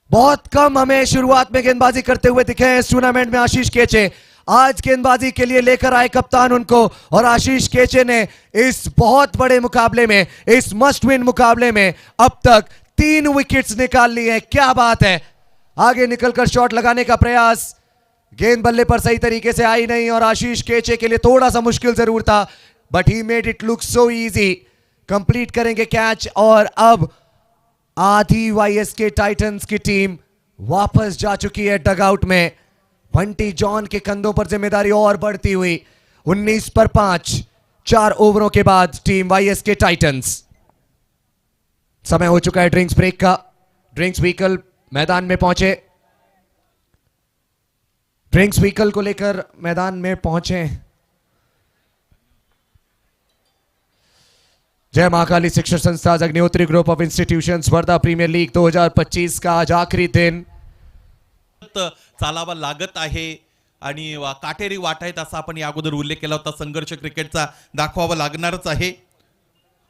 बहुत कम हमें शुरुआत में गेंदबाजी करते हुए दिखे हैं इस टूर्नामेंट में आशीष केचे. आज गेंदबाजी के लिए लेकर आए कप्तान उनको, और आशीष केचे ने इस बहुत बड़े मुकाबले में, इस मस्ट विन मुकाबले में अब तक 3 विकेट्स निकाल ली हैं. क्या बात है. आगे निकलकर शॉट लगाने का प्रयास, गेंद बल्ले पर सही तरीके से आई नहीं और आशीष केचे के लिए थोड़ा सा मुश्किल जरूर था, but he made it look so easy. Complete करेंगे कैच और अब आधी वाईएसके टाइटंस की टीम वापस जा चुकी है डगआउट में. बंटी जॉन के कंधों पर जिम्मेदारी और बढ़ती हुई. 19 पर 5, 4 ओवरों के बाद टीम वाईएसके टाइटंस. समय हो चुका है ड्रिंक्स ब्रेक का. ड्रिंक्स व्हीकल मैदान में पहुंचे. ड्रिंक्स व्हीकल को लेकर मैदान में पहुंचे. जय Mahakali Shikshan Sanstha, Agnihotri group of institutions, Wardha premier league 2025 का आज आखिरी दिन. चालावा लागत आहे आणि काटेरी वाट आहेत असा आपण या अगोदर उल्लेख केला होता. संघर्ष क्रिकेटचा दाखवावा लागणारच आहे.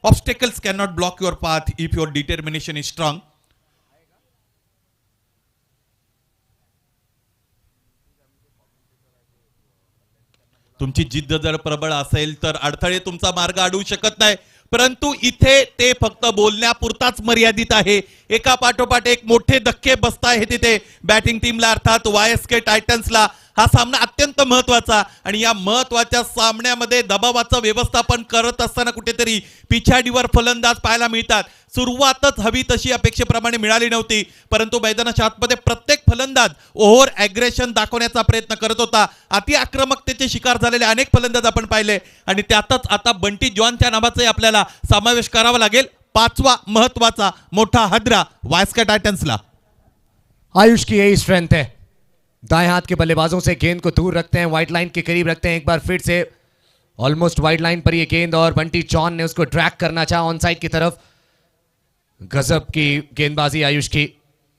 Obstacles can not block your path if your determination is strong. तुमची जिद्द जर प्रबळ असेल तर अडथळे तुमचा मार्ग अडवू शकत नाही. परंतु इथे ते फक्त बोलण्यापुरताच मर्यादित आहे. एका पाठोपाठ एक मोठे धक्के बसत आहे तिथे बॅटिंग टीमला, अर्थात वायएसके टायटन्सला. हा सामना अत्यंत महत्वाचा आणि या महत्वाच्या सामन्यामध्ये दबावाचं व्यवस्थापन करत असताना कुठेतरी पिछाडीवर फलंदाज पाहायला मिळतात. सुरुवातच हवी तशी अपेक्षेप्रमाणे मिळाली नव्हती, परंतु मैदानाच्या आतमध्ये प्रत्येक फलंदाज ओव्हर ॲग्रेशन दाखवण्याचा प्रयत्न करत होता. अति आक्रमकतेचे शिकार झालेले अनेक फलंदाज आपण पाहिले आणि त्यातच आता बंटी जॉनच्या नावाचाही आपल्याला समावेश करावा लागेल. 5वा महत्वाचा मोठा हादरा वायएसके टाइटंसला. आयुष की यही स्ट्रेंथ है. दाएं हाथ के बल्लेबाजों से गेंद को दूर रखते हैं, व्हाइट लाइन के करीब रखते हैं. एक बार फिर से ऑलमोस्ट व्हाइट लाइन पर ये गेंद और बंटी जॉन ने उसको ड्रैग करना चाहा ऑन साइड की तरफ. गजब की गेंदबाजी आयुष की.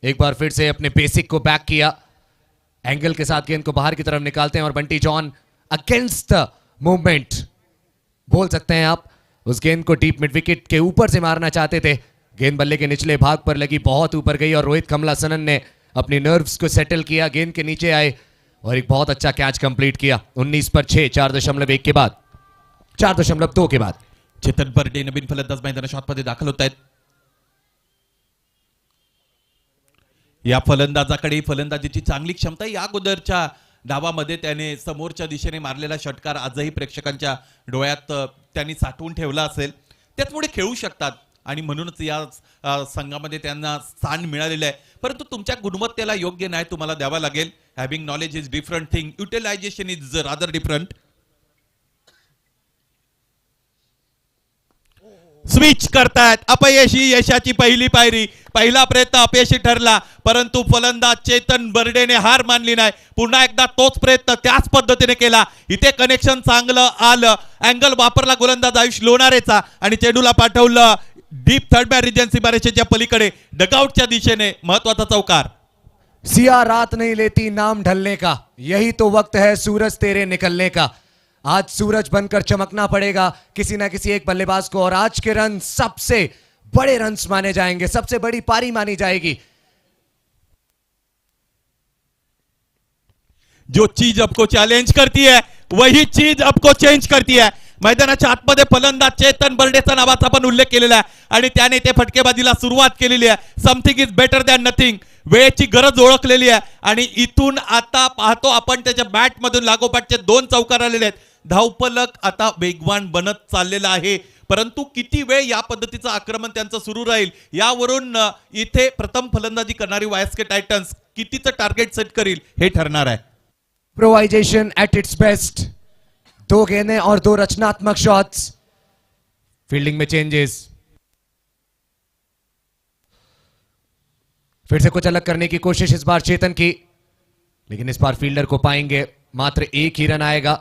एक बार फिर से अपने बेसिक को बैक किया, एंगल के साथ गेंद को बाहर की तरफ निकालते हैं और Bunty John against the movement बोल सकते हैं आप. उस गेंद को डीप मिड विकेट के ऊपर से मारना चाहते थे. गेंद बल्ले के निचले भाग पर लगी, बहुत ऊपर गई और रोहित कमलासनन ने अपनी नर्व्स को सेटल किया, गेंद के नीचे आए और एक बहुत अच्छा कैच कंप्लीट किया. 19 पर 6, 4.1 के बाद, 4.2 के बाद. चेतन बर्डे नवीन फलंदाज मैदानाच्या आतमध्ये दाखल होत आहेत. या फलंदाजाकडे फलंदाजीची चांगली क्षमता. या अगोदरच्या डावामध्ये त्याने समोरच्या दिशेने मारलेला षटकार आजही प्रेक्षकांच्या डोळ्यात त्यांनी साठवून ठेवला असेल. त्याचमुळे खेळू शकतात आणि म्हणूनच या संघामध्ये त्यांना स्थान मिळालेलं आहे. परंतु तुमच्या गुणवत्तेला योग्य न्याय तुम्हाला द्यावा लागेल. Having knowledge is different thing, utilization is rather different. Switch करतायत. अपयशी यशाची पहिली पायरी. पहिला प्रयत्न अपयशी ठरला, परंतु फलंदाज चेतन बर्डेने हार मानली नाही. पुन्हा एकदा तोच प्रयत्न त्याच पद्धतीने केला. इथे कनेक्शन चांगलं आलं, अँगल वापरला गोलंदाज आयुष लोणारेचा आणि चेंडूला पाठवलं डीप थर्ड मॅन रिजन्सी बारेच्या पलीकडे डगआउटच्या दिशेने. महत्वाचा चौकार. सिया रात नहीं लेती नाम ढलने का, यही तो वक्त है सूरज तेरे निकलने का. आज सूरज बनकर चमकना पड़ेगा किसी ना किसी एक बल्लेबाज को और आज के रन सबसे बड़े रन्स माने जाएंगे, सबसे बड़ी पारी मानी जाएगी. जो चीज आपको चैलेंज करती है वही चीज आपको चेंज करती है. मैदानाच्या आतमध्ये फलंदाज चेतन बर्डेचा नावाचा पण उल्लेख केलेला आहे आणि त्याने ते फटकेबाजीला सुरुवात केलेली आहे. Something is better than nothing. वेळेची गरज ओळखलेली आहे आणि इथून आता पाहतो आपण त्याच्या बॅट मधून लागोपाठचे 2 चौकार आलेले आहेत. धावफलक आता वेगवान बनत चाललेला आहे, परंतु किती वेळ या पद्धतीचं आक्रमण त्यांचं सुरू राहील यावरून इथे प्रथम फलंदाजी करणारी वायएसके टायटन्स कितीचं टार्गेट सेट करील हे ठरणार आहे. प्रोवाइजेशन एट इट्स बेस्ट, 2 गेंदें और 2 रचनात्मक शॉट्स. फील्डिंग में चेंजेस, फिर से कुछ अलग करने की कोशिश इस बार चेतन की, लेकिन इस बार फील्डर को पाएंगे. मात्र 1 ही रन आएगा.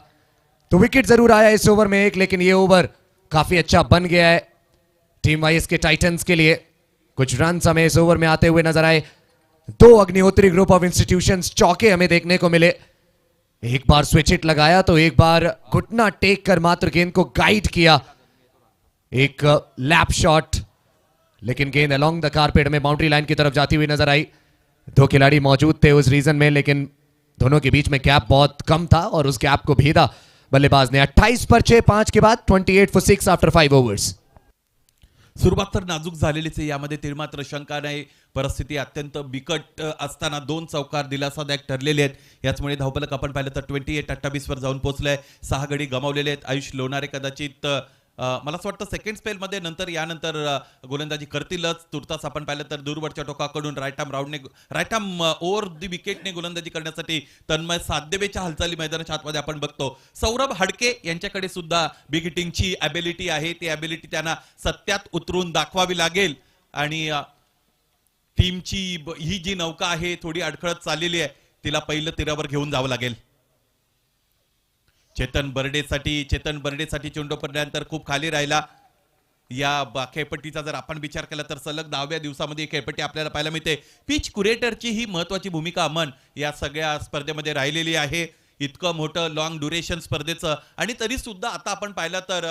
तो विकेट जरूर आया इस ओवर में 1, लेकिन ये ओवर काफी अच्छा बन गया है टीम वाइस के टाइटंस के लिए. कुछ रन हमें इस ओवर में आते हुए नजर आए. 2 अग्निहोत्री ग्रुप ऑफ इंस्टीट्यूशंस चौके हमें देखने को मिले. एक बार स्विच हिट लगाया तो एक बार घुटना टेक कर मात्र गेंद को गाइड किया. एक लैप शॉट, लेकिन गेंद अलोंग द कारपेट में बाउंड्री लाइन की तरफ जाती हुई नजर आई. 2 खिलाड़ी मौजूद थे उस रीजन में, लेकिन दोनों के बीच में गैप बहुत कम था और उस गैप को भेदा बल्लेबाज ने. 28 पर 6 5 के बाद 28 for 6 आफ्टर 5 ओवर्स. सुरुवात तर नाजूक झालेलीच आहे, यामध्ये तिळमात्र शंका नाही. परिस्थिती अत्यंत बिकट असताना 2 चौकार दिलासादायक ठरलेले आहेत. याचमुळे धावफलक आपण पाहिलं तर 28 वर जाऊन पोहोचलंय. 6 गडी गमावलेले आहेत. आयुष लोणारे कदाचित मला असं वाटतं सेकंड स्पेलमध्ये यानंतर गोलंदाजी करतीलच. तुर्तास आपण पाहिलं तर दूरवरच्या टोकाकडून राईट आर्म ओव्हर दी विकेटने गोलंदाजी करण्यासाठी तन्मय साध्यवेच्या हालचाली मैदानाच्या आतमध्ये आपण बघतो. सौरभ हडके यांच्याकडे सुद्धा बिग हिटिंगची ॲबिलिटी आहे. ती ॲबिलिटी त्यांना सत्यात उतरून दाखवावी लागेल आणि टीमची ही जी नौका आहे थोडी अडखळत चाललेली आहे, तिला पहिलं तीरावर घेऊन जावं लागेल. चेतन बर्डेसाठी चेंडू पडल्यानंतर खूप खाली राहिला. या खेळपट्टीचा जर आपण विचार केला तर सलग 10व्या दिवसामध्ये खेळपट्टी आपल्याला पाहायला मिळते. पिच कुरेटरची ही महत्वाची भूमिका अमन या सगळ्या स्पर्धेमध्ये राहिलेली आहे. इतकं मोठं लॉंग ड्युरेशन स्पर्धेचं आणि तरी सुद्धा आता आपण पाहिलं तर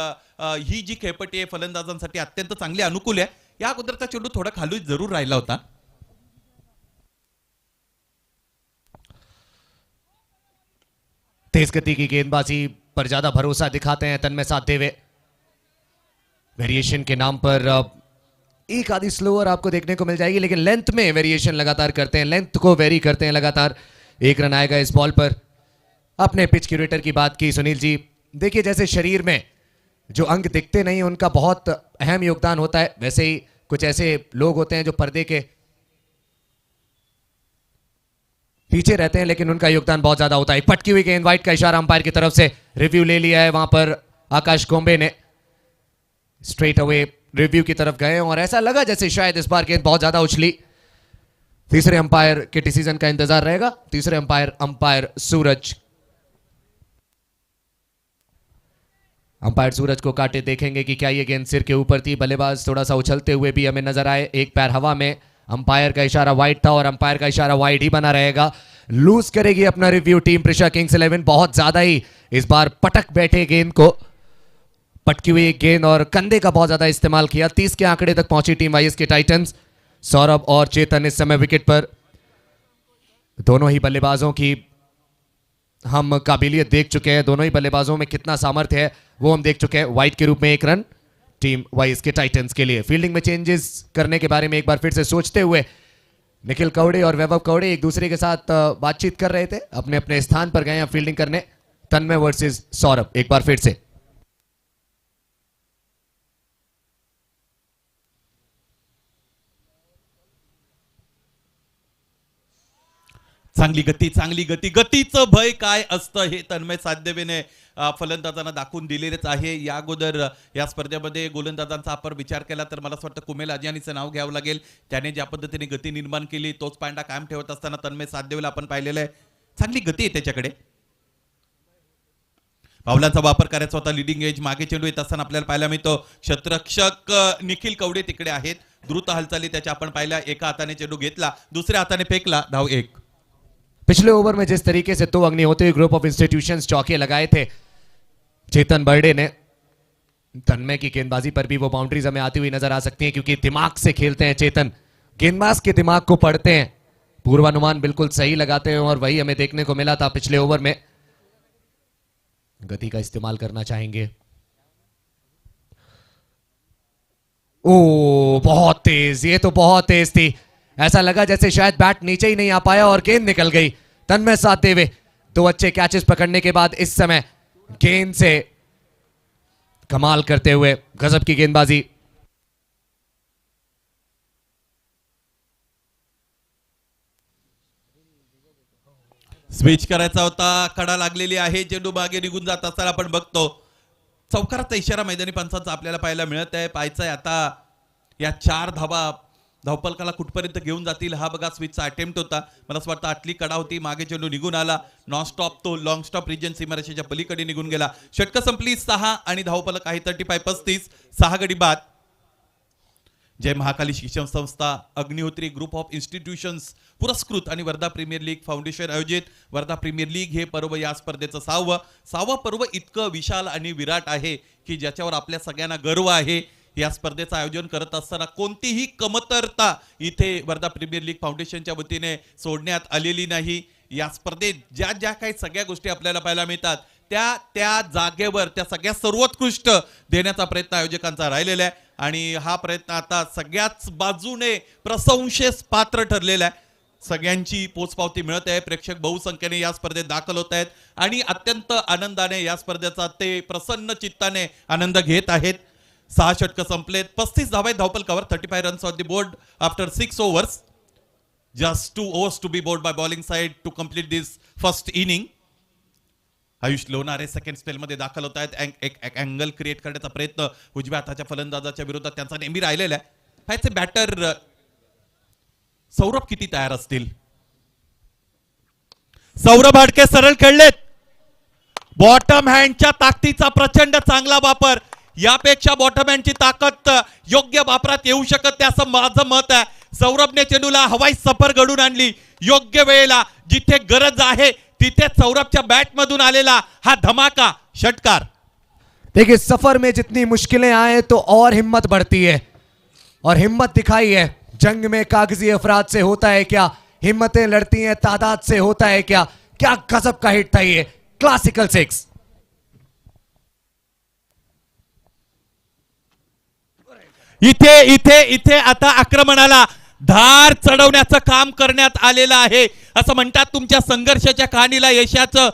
ही जी खेळपट्टी आहे फलंदाजांसाठी अत्यंत चांगली अनुकूल आहे. या अगोदरचा चेंडू थोडा खाली जरूर राहिला होता. तेज गति की गेंदबाजी पर ज्यादा भरोसा दिखाते हैं तन्मय साध्यवे. वेरिएशन के नाम पर एक आधी स्लोअर आपको देखने को मिल जाएगी, लेकिन लेंथ में वेरिएशन लगातार करते हैं, लेंथ को वेरी करते हैं लगातार. 1 रन आएगा इस बॉल पर. आपने पिच क्यूरेटर की बात की सुनील जी. देखिए, जैसे शरीर में जो अंग दिखते नहीं उनका बहुत अहम योगदान होता है, वैसे ही कुछ ऐसे लोग होते हैं जो पर्दे के पीछे रहते हैं लेकिन उनका योगदान बहुत ज्यादा होता है. पटकी हुई गेंद, वाइट का इशारा अंपायर की तरफ से. रिव्यू ले लिया है वहां पर आकाश कोम्बे ने. स्ट्रेट अवे रिव्यू की तरफ गए और ऐसा लगा जैसे शायद इस बार गेंद बहुत ज्यादा उछली. तीसरे अंपायर के डिसीजन का इंतजार रहेगा. तीसरे अंपायर सूरज. अंपायर सूरज को काटे देखेंगे कि क्या ये गेंद सिर के ऊपर थी. बल्लेबाज थोड़ा सा उछलते हुए भी हमें नजर आए. एक पैर हवा में. अंपायर का इशारा वाइड था और अंपायर का इशारा वाइड ही बना रहेगा. लूज करेगी अपना रिव्यू टीम प्रिशा किंग्स 11. बहुत ज्यादा ही इस बार पटक बैठे गेंद को. पटकी हुई गेंद और कंधे का बहुत ज्यादा इस्तेमाल किया. 30 के आंकड़े तक पहुंची टीम वाइस के टाइटंस. सौरभ और चेतन इस समय विकेट पर. दोनों ही बल्लेबाजों की हम काबिलियत देख चुके हैं. दोनों ही बल्लेबाजों में कितना सामर्थ्य है वो हम देख चुके हैं. वाइड के रूप में 1 रन टीम वाइस के टाइटंस के लिए. फील्डिंग में चेंजेस करने के बारे में एक बार फिर से सोचते हुए निखिल कौड़े और वैभव कौड़े एक दूसरे के साथ बातचीत कर रहे थे. अपने अपने स्थान पर गए हैं फील्डिंग करने. तन्मय वर्सेस सौरभ एक बार फिर से. चांगली गती गतीचं भय काय असतं हे तन्मय साध्यवेने फलंदाजांना दाखवून दिलेलेच आहे. या अगोदर या स्पर्धेमध्ये गोलंदाजांचा आपण विचार केला तर मला असं वाटतं कुमेल अजियानीचं नाव घ्यावं लागेल. त्याने ज्या पद्धतीने गती निर्माण केली तोच पांडा कायम ठेवत असताना तन्मय साध्यवेला आपण पाहिलेलं आहे. चांगली गती आहे त्याच्याकडे. पावलांचा वापर करायचा होता. लिडिंग एज मागे चेंडू येत असताना आपल्याला पाहायला मिळतो. क्षेत्ररक्षक निखिल कवडे तिकडे आहेत. द्रुत हालचाली त्याच्या आपण पाहिल्या. एका हाताने चेंडू घेतला, दुसऱ्या हाताने फेकला. धाव 1. पिछले ओवर में जिस तरीके से 2 अग्निहोत्री ग्रुप ऑफ इंस्टीट्यूशंस चौके लगाए थे चेतन बर्डे ने, तन्मय की गेंदबाजी पर भी वो बाउंड्रीज हमें आती हुई नजर आ सकती हैं क्योंकि दिमाग से खेलते हैं चेतन. गेंदबाज के दिमाग को पढ़ते हैं. पूर्वानुमान बिल्कुल सही लगाते हैं और वही हमें देखने को मिला था पिछले ओवर में. गति का इस्तेमाल करना चाहेंगे. ओ बहुत तेज, ये तो बहुत तेज थी. ऐसा लगा जैसे शायद बैट नीचे ही नहीं आ पाया और गेंद निकल गई। तन्मय साथ देवे 2 अच्छे कैचेस पकड़ने के बाद इस समय गेंद से कमाल करते हुए गजब की गेंदबाजी। स्विच करायचा होता, कडा लागलेली आहे, चेंडू मागे निघून जात असताना आपण बघतो चौकाराचा इशारा मैदानी पंचांचा आपल्याला पाहायला मिळत आहे। पाहायचंय आता या 4 धावा धावपलकाला कुठपर्यंत घेऊन जातील हा बघा स्विचचा अटेम्प्ट होता। मला असं वाटतं आतली कडा होती, मागे चेंडू निघून आला, नॉन स्टॉप तो लॉंग स्टॉप रिजन सीमारेषेच्या पलीकडे निघून गेला। षटकं संपली 6 आणि धावपलक आहे 35-35, 6 गडी बाद। जय Mahakali Shikshan Sanstha, Agnihotri group of institutions पुरस्कृत आणि वर्धा प्रीमियर लीग फाउंडेशन आयोजित वर्धा प्रीमियर लीग हे पर्व या स्पर्धेचं 6वं पर्व इतकं विशाल आणि विराट आहे की ज्याच्यावर आपल्या सगळ्यांना गर्व आहे। या स्पर्धेचं आयोजन करत असताना कोणतीही कमतरता इथे वर्धा प्रीमियर लीग फाउंडेशनच्या वतीने सोडण्यात आलेली नाही। या स्पर्धेत ज्या ज्या काही सगळ्या गोष्टी आपल्याला पाहायला मिळतात त्या जागेवर त्या सगळ्या सर्वोत्कृष्ट देण्याचा प्रयत्न आयोजकांचा राहिलेला आहे आणि हा प्रयत्न आता सगळ्याच बाजूने प्रशंसेस पात्र ठरलेला आहे। सगळ्यांची पोचपावती मिळत आहे, प्रेक्षक बहुसंख्येने या स्पर्धेत दाखल होत आहेत आणि अत्यंत आनंदाने या स्पर्धेचा ते प्रसन्न चित्ताने आनंद घेत आहेत। 6 षटकं संपलेत, 35 धावा धावपलकावर, 35 runs on the board after 6 overs. Just 2 overs to be bowled by bowling side to complete this first inning. Ayush Lonare second spell मध्ये दाखल होत आहेत, एक अँगल क्रिएट करण्याचा प्रयत्न उजव्या हाताच्या फलंदाजाच्या विरोधात त्यांचा नेहमी राहिलेला आहे। पाहायचे बॅटर सौरभ किती तयार असतील। सौरभ हाडके सरळ खेळलेत, बॉटम हँडच्या ताकदीचा प्रचंड चांगला वापर, यापेक्षा बॉटम हँडची ताकद योग्य वापरात येऊ शकत नाही असं माझं मत आहे। सौरभने चेंडूला हवाई सफर घडून आणली योग्य वेळेला, जिथे गरज आहे तिथे सौरभच्या बॅट मधून आलेला हा धमाका षटकार। देखिए सफर में जितनी मुश्किलें आए तो और हिम्मत बढ़ती है और हिम्मत दिखाई है। जंग में कागजी अफराद से होता है क्या, हिम्मतें लड़ती हैं तादाद से होता है क्या। क्या गजब का हिट था ये, क्लासिकल 6। इथे इथे इथे आता आक्रमणाला धार चढवण्याचं काम करण्यात आलेलं आहे। असं म्हणतात तुमच्या संघर्षाच्या कहाणीला यशाचं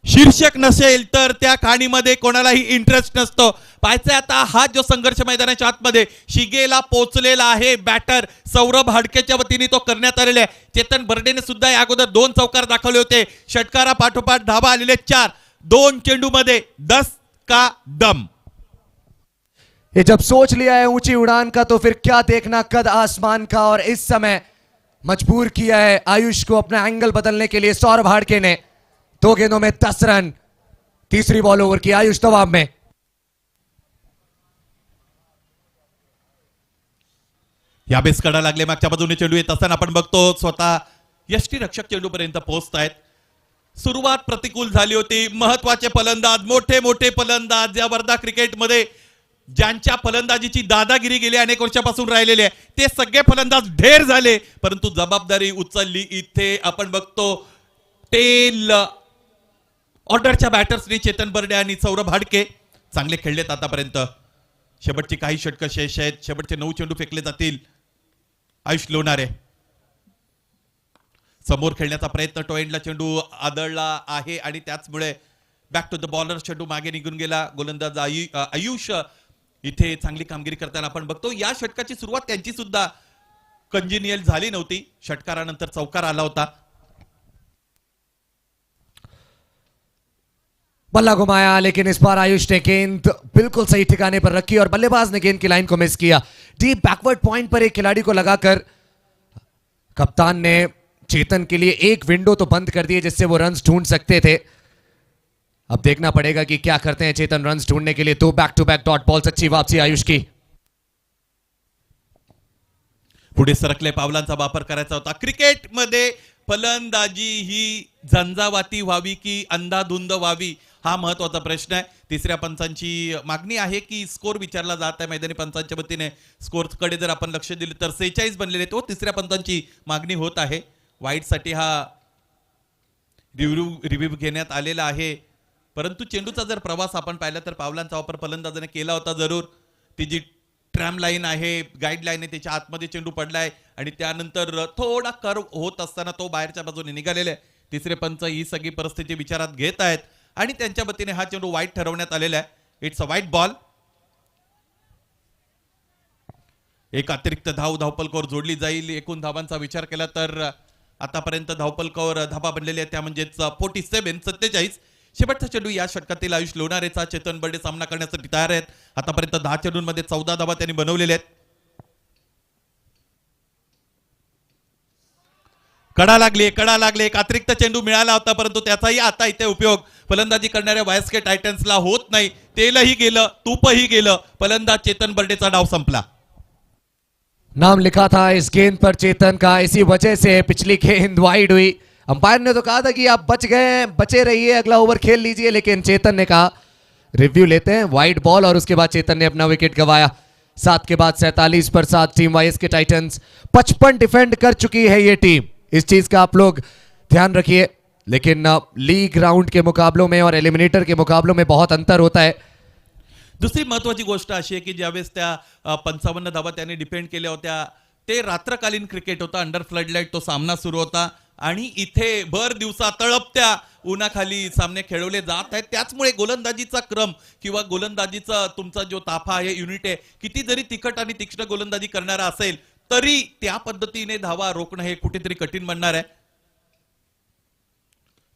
शीर्षक नसेल तर त्या कहाणीमध्ये कोणालाही इंटरेस्ट नसतो। पाहायचं आता हा जो संघर्ष मैदानाच्या आतमध्ये शिगेला पोहोचलेला आहे बॅटर सौरभ हाडकेच्या वतीने तो करण्यात आलेला आहे। चेतन बर्डेने सुद्धा या अगोदर 2 चौकार दाखवले होते, षटकारा पाठोपाठ धावा आलेले 4, 2 चेंडू मध्ये 10 का दम। ये जब सोच लिया है ऊंची उड़ान का तो फिर क्या देखना कद आसमान का। और इस समय मजबूर किया है आयुष को अपना एंगल बदलने के लिए सौरभ हाडके ने। 2 गेंदों में 10 रन, तीसरी बॉल ओवर की आयुष दबाव में। या बेस कडा लागले, मागच्या बाजूने चेंडू येत असताना आपण बघतो स्वतः यष्टी रक्षक चेंडू पर्यंत पोहोचतायत। सुरुवात प्रतिकूल झाली होती, महत्वाचे फलंदाज मोठे मोठे फलंदाज या वर्धा क्रिकेटमध्ये ज्यांच्या फलंदाजीची दादागिरी गेली अनेक वर्षापासून राहिलेली आहे ते सगळे फलंदाज ढेर झाले, परंतु जबाबदारी उचलली इथे आपण बघतो टेल ऑर्डरच्या बॅटर्सनी चेतन बर्डे आणि सौरभ हाडके चांगले खेळलेत आतापर्यंत। शेवटची काही षटकं शेष आहेत, शेवटचे 9 चेंडू फेकले जातील। आयुष लोणारे समोर खेळण्याचा प्रयत्न, टोएंडला चेंडू आदळला आहे आणि त्याचमुळे बॅक टू द बॉलर चेंडू मागे निघून गेला। गोलंदाज आयुष इथे चांगली कामगिरी करताना आपण बघतो। या षटकाची सुरुवात त्यांची सुद्धा कंजिनियल झाली नव्हती, षटकारानंतर चौकार आला होता। बल्ला घुमाया लेकिन इस बार आयुष ने गेंद बिल्कुल सही ठिकाने पर रखी और बल्लेबाज ने गेंद की लाइन को मिस किया। डीप बैकवर्ड पॉइंट पर एक खिलाड़ी को लगाकर कप्तान ने चेतन के लिए एक विंडो तो बंद कर दी जिससे वो रन्स ढूंढ सकते थे। अब देखना पड़ेगा कि क्या करते हैं चेतन रन्स ढूंढने के लिए। 2 back to back dot balls, अच्छी वापसी आयुष की। पुढे सरकले, पावलांचा वापर करायचा होता। क्रिकेटमध्ये फलंदाजी ही झंझावाती व्हावी की अंधाधुंद व्हावी हा महत्वाचा प्रश्न आहे। तिसऱ्या पंचांची मागणी आहे की स्कोर विचारला जात आहे मैदानी पंचांच्या वतीने। स्कोरकडे जर आपण लक्ष दिले तर 46 बनलेले, तो तिसऱ्या पंचांची मागणी होत आहे। वाईटसाठी हा रिव्ह्यू घेण्यात आलेला आहे, परंतु चेंडूचा जर प्रवास आपण पाहिला तर पावलांचा वापर फलंदाजाने केला होता जरूर। ती जी ट्रॅम लाईन आहे, गाईडलाईन आहे, त्याच्या आतमध्ये चेंडू पडलाय आणि त्यानंतर थोडा कर्व होत असताना तो बाहेरच्या बाजूने निघालेला आहे. तिसरे पंच ही सगळी परिस्थिती विचारात घेत आहेत आणि त्यांच्या वतीने हा चेंडू वाईट ठरवण्यात आलेला आहे. It's a white ball. एक अतिरिक्त धावपलकावर जोडली जाईल. एकूण धावांचा विचार केला तर आतापर्यंत धावपलकावर धाबा बनलेले आहेत त्या म्हणजेच 47 शेवटचा चेंडू या षटकातील आयुष लोणारेचा. चेतन बर्डे सामना करण्यासाठी तयार आहेत. आतापर्यंत 10 चेंडूंमध्ये 14 धावा त्यांनी बनवलेल्या आहेत. कडा लागली एक अतिरिक्त चेंडू मिळाला होता परंतु त्याचाही आता इथे उपयोग फलंदाजी करणाऱ्या वायएसके टायटन्सला होत नाही. तेलही गेलं, तूपही गेलं. फलंदाज चेतन बर्डेचा डाव संपला. नाम लिखा था इस गेंद पर चेतन का, इसी वजह से पिछली गेंद वाइड हुई. अंपायर ने तो कहा था कि आप बच गए, बचे रहिए, अगला ओवर खेल लीजिए, लेकिन चेतन ने कहा रिव्यू लेते हैं, वाइड बॉल, और उसके बाद चेतन ने अपना विकेट गंवाया. 7 के बाद 47 पर 7 टीम वाईएसके टाइटंस 55 डिफेंड कर चुकी है ये टीम. इस चीज का आप लोग ध्यान रखिए. लेकिन लीग राउंड के मुकाबलों में और एलिमिनेटर के मुकाबलों में बहुत अंतर होता है. दुसरी महत्वाची गोष्ट अशी आहे की ज्यावेळेस त्या 55 धावा त्यांनी डिपेंड केल्या होत्या ते रात्रकालीन क्रिकेट होता. अंडर फ्लडलाईट तो सामना सुरू होता आणि इथे भर दिवसा तळपत्या उन्हाखाली सामने खेळवले जात आहेत. त्याचमुळे गोलंदाजीचा क्रम किंवा गोलंदाजीचा तुमचा जो ताफा आहे, युनिट आहे, किती जरी तिखट आणि तीक्ष्ण गोलंदाजी करणारा असेल तरी त्या पद्धतीने धावा रोखणं हे कुठेतरी कठीण बनणार आहे.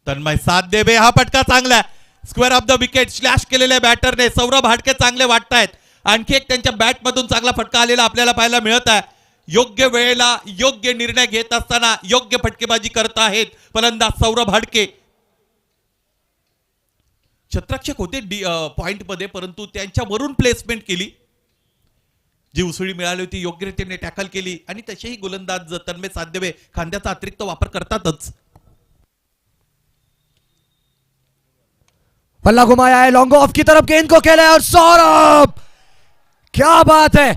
तन्मय साथ देबे, हा फटका चांगला आहे. Square of the wicket slash केलेल्या बॅटरने सौरभ हाडके चांगले वाटतायत. आणखी एक त्यांच्या बॅटमधून चांगला फटका आलेला आपल्याला पाहायला मिळत आहे. योग्य वेळेला योग्य निर्णय घेत असताना योग्य फटकेबाजी करत आहेत फलंदाज सौरभ हाडके. क्षेत्ररक्षक होते पॉइंट मध्ये परंतु त्यांच्यावरून प्लेसमेंट केली. जी उसळी मिळाली होती योग्यरीतीने टॅकल केली आणि तसेही गोलंदाज तन्मय साध्यवे खांद्याचा अतिरिक्त वापर करतातच. बल्ला घुमाया है, लॉन्ग ऑफ की तरफ गेंद को खेला है और सौरभ, क्या बात है,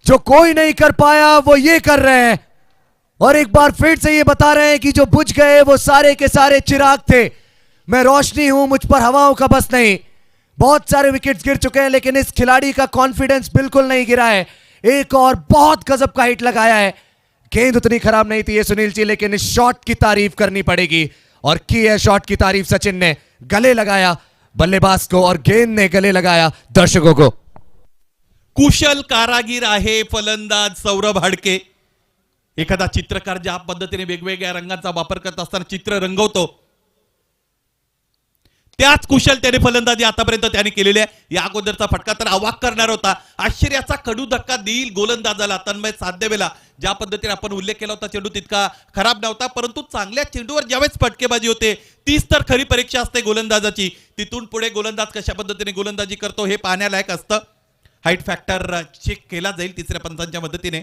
जो कोई नहीं कर पाया वो ये कर रहे हैं. और एक बार फिर से ये बता रहे हैं कि जो बुझ गए वो सारे के सारे चिराग थे. मैं रोशनी हूं, मुझ पर हवाओं का बस नहीं. बहुत सारे विकेट्स गिर चुके हैं लेकिन इस खिलाड़ी का कॉन्फिडेंस बिल्कुल नहीं गिरा है. एक और बहुत गजब का हिट लगाया है. गेंद उतनी खराब नहीं थी ये सुनील जी, लेकिन इस शॉट की तारीफ करनी पड़ेगी और की है शॉट की तारीफ. सचिन ने गले लगाया बल्लेबाज को और गेंद ने गले लगाया दर्शकों को. कुशल कारागीर आहे फलंदाज सौरभ हाडके. एखादा चित्रकार ज्या पद्धतीने वेगवेगळ्या रंगांचा वापर करत असताना चित्र रंगवतो त्याच कुशलतेने फलंदाजी आतापर्यंत त्याने केलेली आहे. या अगोदरचा फटका तर अवाक करणार होता. आश्चर्याचा कडू धक्का देईल गोलंदाजाला तन्मय साध्यवेला. ज्या पद्धतीने आपण उल्लेख केला होता चेंडू तितका खराब नव्हता परंतु चांगल्या चेंडूवर ज्यावेळेस फटकेबाजी होते तीच तर खरी परीक्षा असते गोलंदाजाची. तिथून पुढे गोलंदाज कशा पद्धतीने गोलंदाजी करतो हे पाहण्यालायक असतं. हाईट फॅक्टर चेक केला जाईल तिसऱ्या पंचांच्या मदतीने.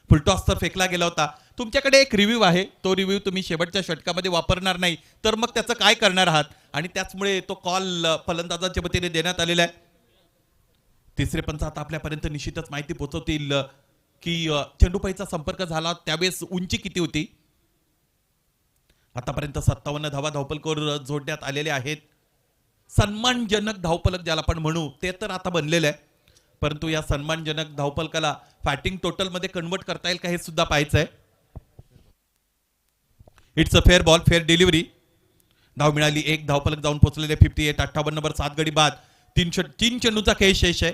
फुलटॉस तर फेकला गेला होता. तुमच्याकडे एक रिव्ह्यू आहे, तो रिव्ह्यू तुम्ही शेवटच्या षटकामध्ये वापरणार नाही तर मग त्याचं काय करणार आहात आणि त्याचमुळे तो कॉल फलंदाजाच्या वतीने देण्यात आलेला आहे. तिसरे पंच आता आपल्यापर्यंत निश्चितच माहिती पोहोचवतील की चेंडूपाईचा संपर्क झाला त्यावेळेस उंची किती होती. आतापर्यंत 57 धावा धावपलकावर जोडण्यात आलेले आहेत. सन्मानजनक धावपलक ज्याला आपण म्हणू ते तर आता बनलेलं आहे परंतु या सन्मानजनक धावपलकाला फॅटिंग टोटल मध्ये कन्वर्ट करता येईल का हे सुद्धा पाहायचं आहे. It's a fair ball, fair delivery. धाव मिळाली, एक धावपलक जाऊन पोहोचलेले 58. 58 7 गडी बाद. 3 चेंडूचा खेळ शेष आहे.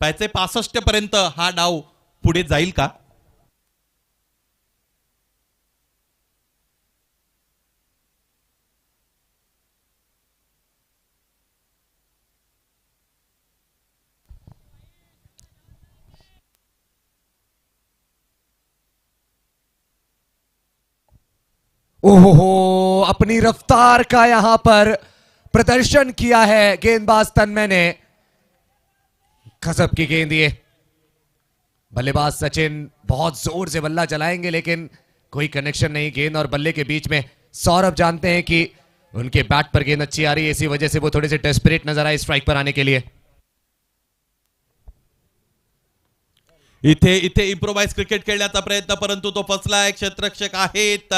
पाहायचंय 65 पर्यंत हा डाव पुढे जाईल का. ओहो, अपनी रफ्तार का यहां पर प्रदर्शन किया है गेंदबाज तन्मय ने. गजब की गेंद ये. बल्लेबाज सचिन बहुत जोर से बल्ला चलाएंगे लेकिन कोई कनेक्शन नहीं गेंद और बल्ले के बीच में. सौरभ जानते हैं कि उनके बैट पर गेंद अच्छी आ रही है, इसी वजह से वो थोड़े से डेस्परेट नजर आए स्ट्राइक पर आने के लिए. इथे इथे इम्प्रोवाइज क्रिकेट खेळण्याचा प्रयत्न परंतु तो फसला. एक क्षेत्ररक्षक आहेत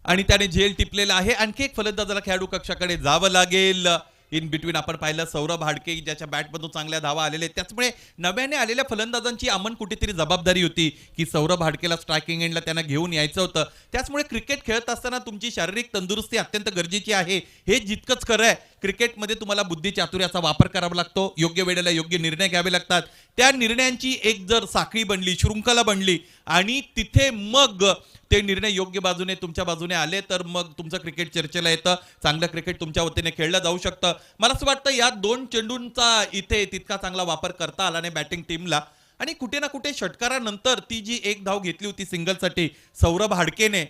आणि त्याने झेल टिपलेला आहे. आणखी एक फलंदाजाला खेळाडू कक्षाकडे जावं लागेल. इन बिटवीन आपण पाहिलं सौरभ हाडके ज्याच्या बॅटमधून चांगल्या धावा आलेल्या आहेत. त्याचमुळे नव्याने आलेल्या फलंदाजांची अमन कुठेतरी जबाबदारी होती की सौरभ हाडकेला स्ट्रायकिंग एंडला त्यांना घेऊन यायचं होतं. त्याचमुळे क्रिकेट खेळत असताना तुमची शारीरिक तंदुरुस्ती अत्यंत गरजेची आहे. हे जितकंच खरं आहे, क्रिकेटमध्ये तुम्हाला बुद्धी चातुर्याचा वापर करावा लागतो, योग्य वेळेला योग्य निर्णय घ्यावे लागतात. त्या निर्णयांची एक जर साखळी बनली, शृंखला बनली आणि तिथे मग ते निर्णय योग्य बाजूने तुमच्या बाजूने आले तर मग तुमचं क्रिकेट चर्चेला येतं, चांगलं क्रिकेट तुमच्या वतीने खेळलं जाऊ शकतं. मला असं वाटतं या 2 चेंडूंचा इथे तितका चांगला वापर करता आला नाही बॅटिंग टीमला. आणि कुठे ना कुठे षटकारानंतर ती जी एक धाव घेतली होती सिंगलसाठी सौरभ हाडकेने,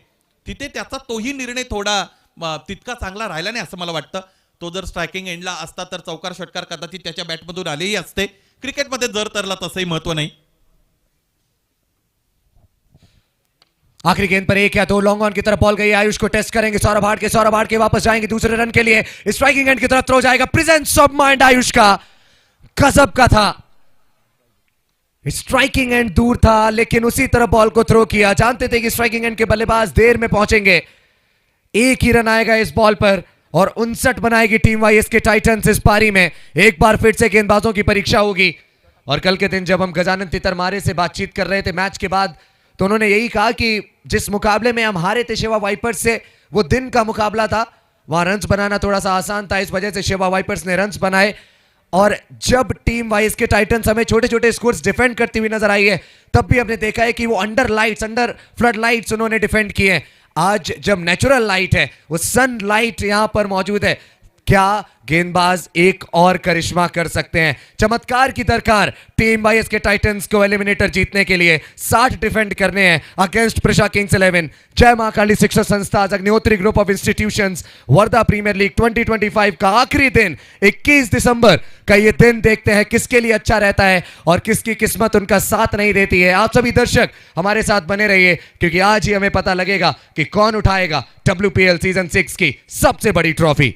तिथे त्याचा तोही निर्णय थोडा तितका चांगला राहिला नाही असं मला वाटतं. तो जर स्ट्रायकिंग एंडला असता तर चौकार षटकार कदाचित त्याच्या बॅटमधून आलेही असते. क्रिकेटमध्ये जर तरला तसंही महत्व नाही. आखिरी गेंद पर 1 या 2 लॉन्ग ऑन की तरफ बॉल गई. आयुष को टेस्ट करेंगे सौरभ हाडके वापस जाएंगे दूसरे रन के लिए. स्ट्राइकिंग एंड की तरफ थ्रो जाएगा. प्रेजेंस ऑफ माइंड आयुष का गजब का था. स्ट्राइकिंग एंड दूर था लेकिन उसी तरफ बॉल को थ्रो किया. जानते थे कि स्ट्राइकिंग एंड के बल्लेबाज देर में पहुंचेंगे. एक ही रन आएगा इस बॉल पर और 59 बनाएगी टीम वाईएसके टाइटंस इस पारी में. एक बार फिर से गेंदबाजों की परीक्षा होगी. और कल के दिन जब हम गजानन तितरमारे से बातचीत कर रहे थे मैच के बाद, तो उन्होंने यही कहा कि जिस मुकाबले में हम हारे थे शिवा वाइपर्स से, वो दिन का मुकाबला था. वहां रन्स बनाना थोड़ा सा आसान था, इस वजह से शिवा वाइपर्स ने रन्स बनाए. और जब टीम वाइस के टाइटंस हमें छोटे छोटे स्कोर्स डिफेंड करती हुई नजर आई है, तब भी हमने देखा है कि वो under lights, under flood lights उन्होंने डिफेंड किए हैं. आज जब नेचुरल लाइट है, वो सन लाइट यहां पर मौजूद है, क्या गेंदबाज एक और करिश्मा कर सकते हैं? चमत्कार की दरकार टीम वाईएस के टाइटंस को एलिमिनेटर जीतने के लिए 60 डिफेंड करने हैं अगेंस्ट प्रिशा किंग्स 11. जय मां Kali Shiksha Sanstha, Agnihotri group of institutions, Wardha premier league 2025 का आखिरी दिन 21 दिसंबर का ये दिन देखते हैं किसके लिए अच्छा रहता है और किसकी किस्मत उनका साथ नहीं देती है. आप सभी दर्शक हमारे साथ बने रहिए क्योंकि आज ही हमें पता लगेगा कि कौन उठाएगा WPL सीजन 6 की सबसे बड़ी ट्रॉफी.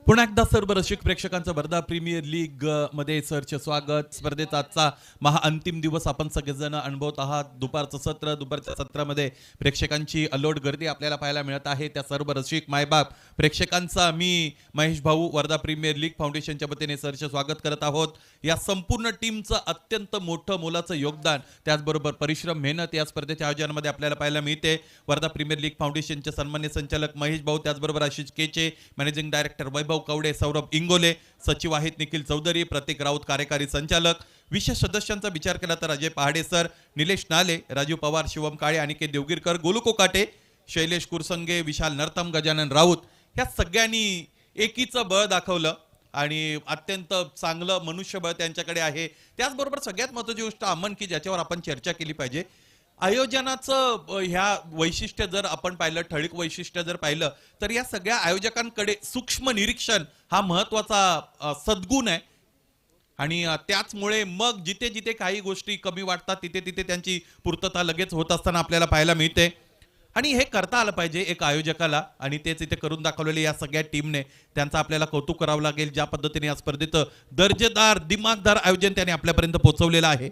पुन्हा एकदा सर्व रसिक प्रेक्षकांचं वर्धा प्रीमियर लीग मध्ये सरचे स्वागत. स्पर्धेचा आजचा महाअंतिम दिवस आपण सगळेजण अनुभवत आहात. दुपारचं सत्र, दुपारच्या सत्रामध्ये प्रेक्षकांची अलोट गर्दी आपल्याला पाहायला मिळत आहे. त्या सर्व रसिक मायबाप प्रेक्षकांचा मी महेश भाऊ वर्धा प्रीमियर लीग फाउंडेशनच्या वतीने सरचे स्वागत करत आहोत. या संपूर्ण टीमचं अत्यंत मोठं मोलाचं योगदान, त्याचबरोबर परिश्रम, मेहनत या स्पर्धेच्या आयोजनामध्ये आपल्याला पाहायला मिळते. वर्धा प्रीमियर लीग फाउंडेशनचे सन्मान्य संचालक महेश भाऊ, त्याचबरोबर आशिष केचे, मॅनेजिंग डायरेक्टर वैभव कवडे, सौरभ इंगोले, सचिव आहेत निखिल चौधरी, प्रतीक राऊत कार्यकारी संचालक. विशेष सदस्यांचा विचार केला तर अजय पहाडे सर, निलेश नाले, राजू पवार, शिवम काळे, अनिकेत देवगिरकर, गोलू कोकाटे, शैलेश कुरसंगे, विशाल नरतम, गजानन राऊत या सगळ्यांनी एकीचं बळ दाखवलं आणि अत्यंत चांगलं मनुष्यबळ त्यांच्याकडे आहे. त्याचबरोबर सगळ्यात महत्त्वाची गोष्ट अमन, की ज्याच्यावर आपण चर्चा केली पाहिजे, आयोजनाचं ह्या वैशिष्ट्य जर आपण पाहिलं, ठळक वैशिष्ट्य जर पाहिलं तर या सगळ्या आयोजकांकडे सूक्ष्म निरीक्षण हा महत्वाचा सद्गुण आहे. आणि त्याचमुळे मग जिथे जिथे काही गोष्टी कमी वाटतात तिथे तिथे त्यांची पूर्तता लगेच होत असताना आपल्याला पाहायला मिळते. आणि हे करता आलं पाहिजे एक आयोजकाला, आणि तेच इथे करून दाखवलेले या सगळ्या टीमने. त्यांचं आपल्याला कौतुक करावं लागेल, ज्या पद्धतीने या स्पर्धेचं दर्जेदार, दिमागदार आयोजन त्याने आपल्यापर्यंत पोहोचवलेलं आहे.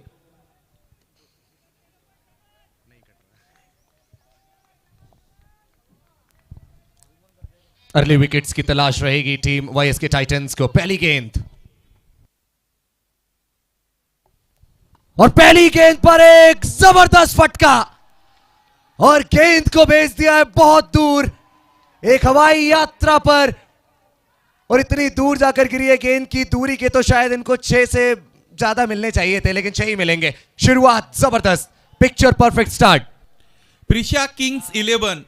अर्ली विकेट्स की तलाश रहेगी टीम वाईएसके टाइटंस को. पहली गेंद और पहली गेंद पर एक जबरदस्त फटका और गेंद को भेज दिया है बहुत दूर, एक हवाई यात्रा पर, और इतनी दूर जाकर गिरी है गेंद की दूरी के तो शायद इनको 6 से ज्यादा मिलने चाहिए थे, लेकिन 6 ही मिलेंगे. शुरुआत जबरदस्त, picture perfect start. Prisha kings 11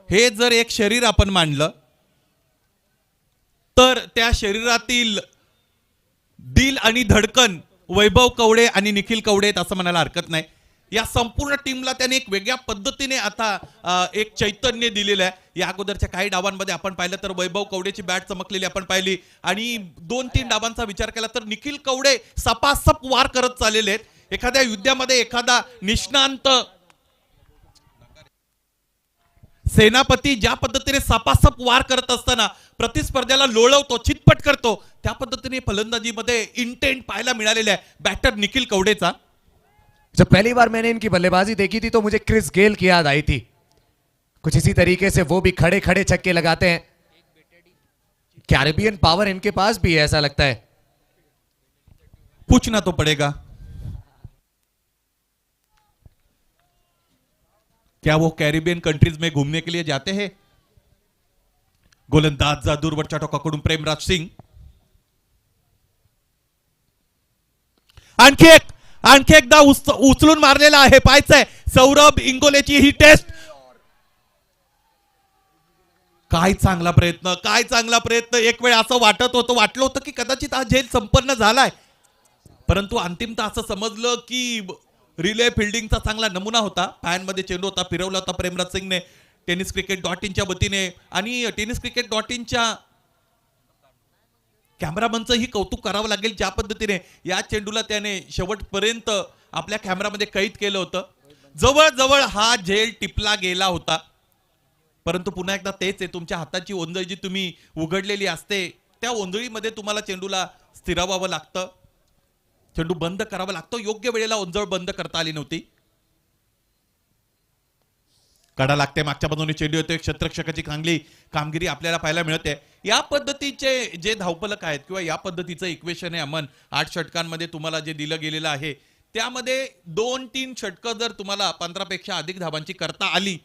हे जर एक शरीर आपण मांडलं तर त्या शरीरातील दिल आणि धडकन वैभव कवडे आणि निखिल कवडे आहेत असं म्हणायला हरकत नाही. या संपूर्ण टीमला त्याने एक वेगळ्या पद्धतीने आता एक चैतन्य दिलेलं आहे. या अगोदरच्या काही डावांमध्ये आपण पाहिलं तर वैभव कवडेची बॅट चमकलेली आपण पाहिली, आणि 2-3 डावांचा विचार केला तर निखिल कवडे सपासप वार करत चाललेले आहेत. एखाद्या युद्धामध्ये एखादा निष्णांत सेनापती ज्या पद्धतीने सपासप वार करत असताना प्रतिस्पर्ध्याला लोळवतो, चितपट करतो, त्या पद्धतीने फलंदाजीमध्ये इंटेंट पाहायला मिळालेला आहे बॅटर निखिल कवडेचा. जब पहली बार मैंने इनकी बल्लेबाजी देखी थी तो मुझे क्रिस गेल की याद आई थी. कुछ इसी तरीके से वो भी खड़े खड़े छक्के लगाते हैं. कैरिबियन पावर इनके पास भी है ऐसा लगता है. पूछना तो पड़ेगा, क्या वो कैरिबियन कंट्रीज में घूमने के लिए जाते हैं? गोलंदाज दूरवरच्या टोकाकडून प्रेमराज सिंग. आणखी एकदा उचलून मारलेला आहे. पाहायचंय सौरभ इंगोलेची ही टेस्ट. काय चांगला प्रयत्न, काय चांगला प्रयत्न. एक वेळ असं वाटलं होतं की कदाचित हा झेल संपन्न झालाय, परंतु अंतिमतः असं समजलं की रिले फिल्डिंगचा चांगला नमुना होता. पायांमध्ये चेंडू होता, फिरवला होता प्रेमराज सिंगने टेनिस क्रिकेट .inच्या वतीने. आणि टेनिस क्रिकेट .inच्या कॅमेरामनचंही कौतुक करावं लागेल, ज्या पद्धतीने या चेंडूला त्याने शेवटपर्यंत आपल्या कॅमेरामध्ये कैद केलं होतं. जवळजवळ हा झेल टिपला गेला होता, परंतु पुन्हा एकदा तेच आहे, तुमच्या हाताची ओंजळ जी तुम्ही उघडलेली असते त्या ओंजळीमध्ये तुम्हाला चेंडूला स्थिरावावं लागतं, चेंडू बंद करावा लागतो. योग्य वेळेला ओंजळ बंद करता आली नव्हती. कडा लागते, मागच्या बाजूने चेंडू येतो. एक क्षेत्ररक्षकाची चांगली कामगिरी आपल्याला पाहायला मिळते. या पद्धतीचे जे धावफलक आहेत किंवा या पद्धतीचं इक्वेशन आहे अमन, 8 षटकांमध्ये तुम्हाला जे दिलं गेलेलं आहे त्यामध्ये 2-3 षटकं जर तुम्हाला 15 पेक्षा अधिक धावांची करता आली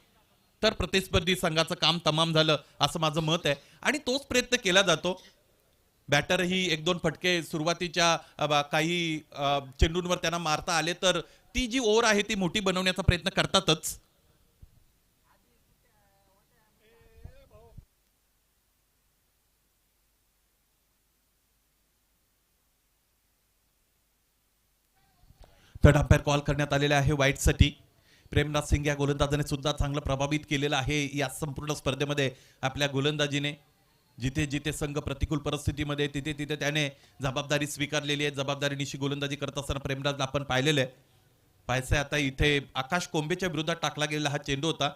तर प्रतिस्पर्धी संघाचं काम तमाम झालं असं माझं मत आहे. आणि तोच प्रयत्न केला जातो. बॅटरही 1-2 फटके सुरुवातीच्या काही चेंडूंवर त्यांना मारता आले तर ती जी ओव्हर आहे ती मोठी बनवण्याचा प्रयत्न करतातच. थर्ड अंपायर कॉल करण्यात आलेला आहे वाईटसाठी. प्रेमराज सिंग या गोलंदाजाने सुद्धा चांगलं प्रभावित केलेलं आहे या संपूर्ण स्पर्धेमध्ये. आपल्या गोलंदाजीने जिथे जिथे संघ प्रतिकूल परिस्थितीमध्ये तिथे तिथे त्याने जबाबदारी स्वीकारलेली आहे. जबाबदारीनिशी गोलंदाजी करत असताना प्रेमराजला आपण पाहिलेलं आहे. पाहायचंय आता इथे आकाश कोंबेच्या विरोधात टाकला गेलेला हा चेंडू होता.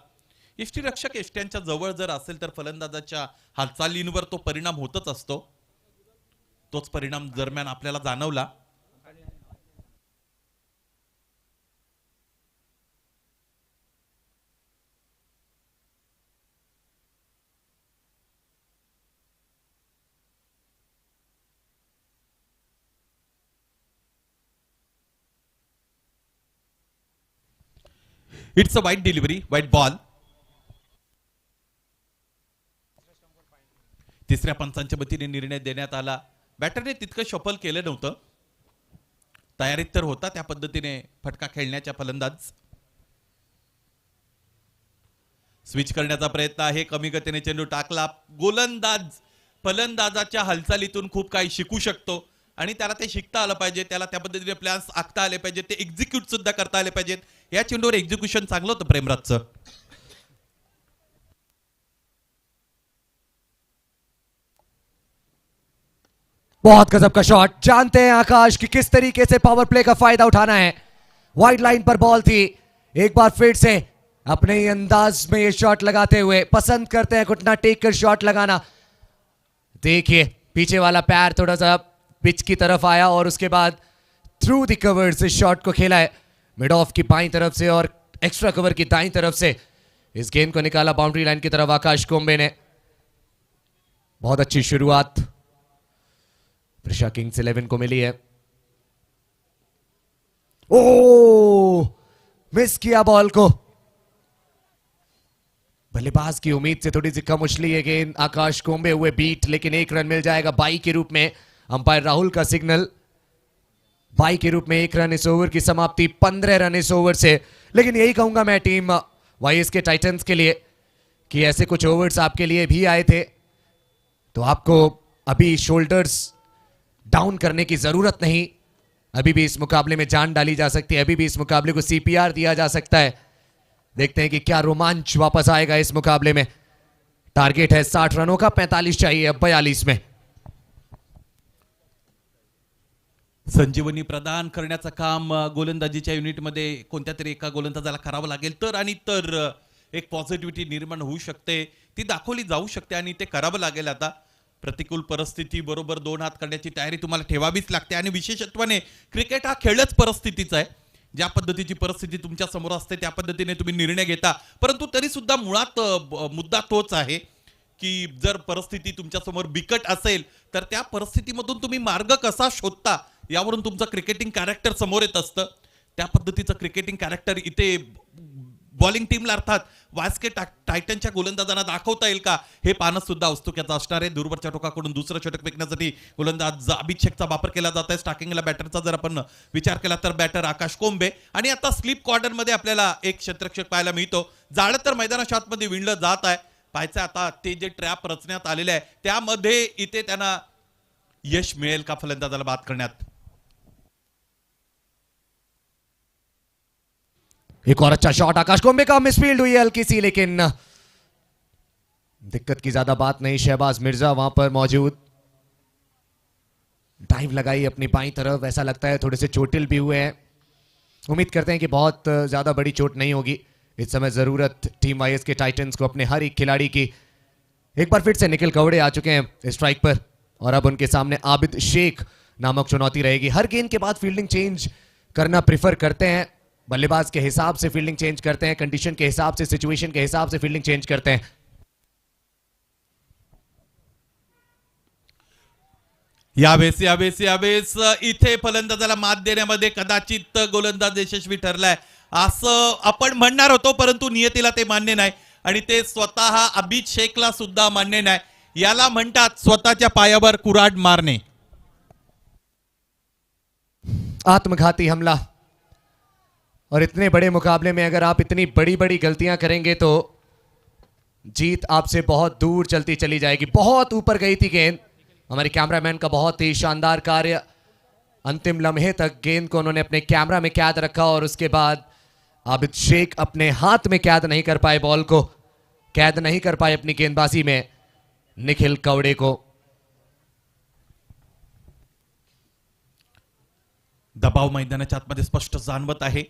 यष्टीरक्षक यष्ट्यांच्या जवळ जर असेल तर फलंदाजाच्या हालचालींवर तो परिणाम होतच असतो. तोच परिणाम दरम्यान आपल्याला जाणवला. It's a white delivery, white ball. तिसऱ्या पंचांच्या वतीने निर्णय देण्यात आला. बॅटरने तितकं शफल केलं नव्हतं. तयारीत तर होता त्या पद्धतीने फटका खेळण्याच्या फलंदाज. स्विच करण्याचा प्रयत्न आहे. कमी गतीने चेंडू टाकला. गोलंदाज फलंदाजाच्या हालचालीतून खूप काही शिकू शकतो आणि त्याला ते शिकता आलं पाहिजे. त्याला त्या पद्धतीने प्लॅन्स आखता आले पाहिजेत. ते एक्झिक्यूट सुद्धा करता आले पाहिजेत. या चेंडूवर एक्झिक्युशन चांगलं होतं प्रेमराजचं. बहुत गजब का शॉट. जानते हैं आकाश कि किस तरीके से पावर प्ले का फायदा उठाना है. वाइड लाइन पर बॉल थी. एक बार फिर से अपने ही अंदाज में ये शॉट लगाते हुए पसंद करते हैं घुटना टेक कर शॉट लगाना. देखिए पीछे वाला पैर थोड़ा सा पिच की तरफ आया और उसके बाद थ्रू द कवर से शॉट को खेला है. मिड ऑफ की बाईं तरफ से और एक्स्ट्रा कवर की दाईं तरफ से इस गेंद को निकाला बाउंड्री लाइन की तरफ आकाश कोम्बे ने. बहुत अच्छी शुरुआत प्रिशा किंग्स 11 को मिली है. ओ मिस किया बॉल को. बल्लेबाज की उम्मीद से थोड़ी सी कम उछली है गेंद. आकाश कोम्बे हुए बीट, लेकिन एक रन मिल जाएगा बाई के रूप में. अंपायर राहुल का सिग्नल. बाई के रूप में एक रन इस ओवर की समाप्ति. 15 रन इस ओवर से. लेकिन यही कहूंगा मैं टीम वाईएस के टाइटंस के लिए कि ऐसे कुछ ओवर्स आपके लिए भी आए थे, तो आपको अभी शोल्डर्स डाउन करने की जरूरत नहीं. अभी भी इस मुकाबले में जान डाली जा सकती है. अभी भी इस मुकाबले को सीपीआर दिया जा सकता है. देखते हैं कि क्या रोमांच वापस आएगा इस मुकाबले में. टारगेट है 60 रनों का. 45 चाहिए अब 42 में. संजीवनी प्रदान करण्याचं काम गोलंदाजीच्या युनिटमध्ये कोणत्या तरी एका गोलंदाजाला करावं लागेल तर आणि तर एक पॉझिटिव्हिटी निर्माण होऊ शकते. ती दाखवली जाऊ शकते आणि ते करावं लागेल. आता प्रतिकूल परिस्थिती बरोबर दोन हात करण्याची तयारी तुम्हाला ठेवावीच लागते आणि विशेषत्वाने क्रिकेट हा खेळच परिस्थितीचा आहे. ज्या पद्धतीची परिस्थिती तुमच्या समोर असते त्या पद्धतीने तुम्ही निर्णय घेता. परंतु तरी सुद्धा मुळात मुद्दा तोच आहे की जर परिस्थिती तुमच्या समोर बिकट असेल तर त्या परिस्थितीमधून तुम्ही मार्ग कसा शोधता यावरून तुमचं क्रिकेटिंग कॅरेक्टर समोर येत असतं. त्या पद्धतीचं क्रिकेटिंग कॅरेक्टर इथे बॉलिंग टीमला अर्थात वायएसके टायटनच्या गोलंदाजांना दाखवता येईल का हे पाहणं सुद्धा औत्सुक्याचं असणार आहे. दूरवरच्या टोकाकडून दुसरं षटक फेकण्यासाठी गोलंदाज अभिषेकचा वापर केला जात आहे. स्टार्टिंगला बॅटरचा जर आपण विचार केला तर बॅटर आकाश कोंबे आणि आता स्लिप कॉर्नर मध्ये आपल्याला एक क्षेत्ररक्षक पाहायला मिळतो. जाळं तर मैदानाच्या आतमध्ये विणलं जात आहे. पाहायचं आता ते जे ट्रॅप रचण्यात आलेले आहे त्यामध्ये इथे त्यांना यश मिळेल का फलंदाजाला बाद करण्यात. एक और अच्छा शॉट आकाश कोम्बे का. मिसफील्ड हुई है हल्की सी, लेकिन दिक्कत की ज्यादा बात नहीं. शहबाज मिर्जा वहां पर मौजूद. डाइव लगाई अपनी बाईं तरफ. ऐसा लगता है थोड़े से चोटिल भी हुए हैं. उम्मीद करते हैं कि बहुत ज्यादा बड़ी चोट नहीं होगी. इस समय जरूरत टीम वाईएस के टाइटंस को अपने हर एक खिलाड़ी की. एक बार फिर से निखिल कवड़े आ चुके हैं स्ट्राइक पर और अब उनके सामने आबिद शेख नामक चुनौती रहेगी. हर गेंद के बाद फील्डिंग चेंज करना प्रिफर करते हैं. बल्लेबाज के हिसाब से फील्डिंग चेंज करते हैं. कंडीशन के हिसाब से, सिचुएशन के हिसाब से फील्डिंग चेंज करते हैं. यावेळेस इथे फलंदाजाला मात देण्यामध्ये कदाचित गोलंदाज यशस्वी ठरलाय असं आपण म्हणणार होतो, परंतु नियतीला ते मान्य नाही आणि ते स्वतः अभिज शेखला सुद्धा मान्य नाही. याला म्हणतात स्वतःच्या पायावर कुऱ्हाड मारणे. आत्मघाती हमला. और इतने बड़े मुकाबले में अगर आप इतनी बड़ी बड़ी गलतियां करेंगे तो जीत आपसे बहुत दूर चलती चली जाएगी. बहुत ऊपर गई थी गेंद. हमारे कैमरामैन का बहुत ही शानदार कार्य. अंतिम लम्हे तक गेंद को उन्होंने अपने कैमरा में कैद रखा और उसके बाद आबिद शेख अपने हाथ में कैद नहीं कर पाए. बॉल को कैद नहीं कर पाए अपनी गेंदबाजी में निखिल कवड़े को. दबाव मैदानाच्या आतमध्ये स्पष्ट जाणवत आहे.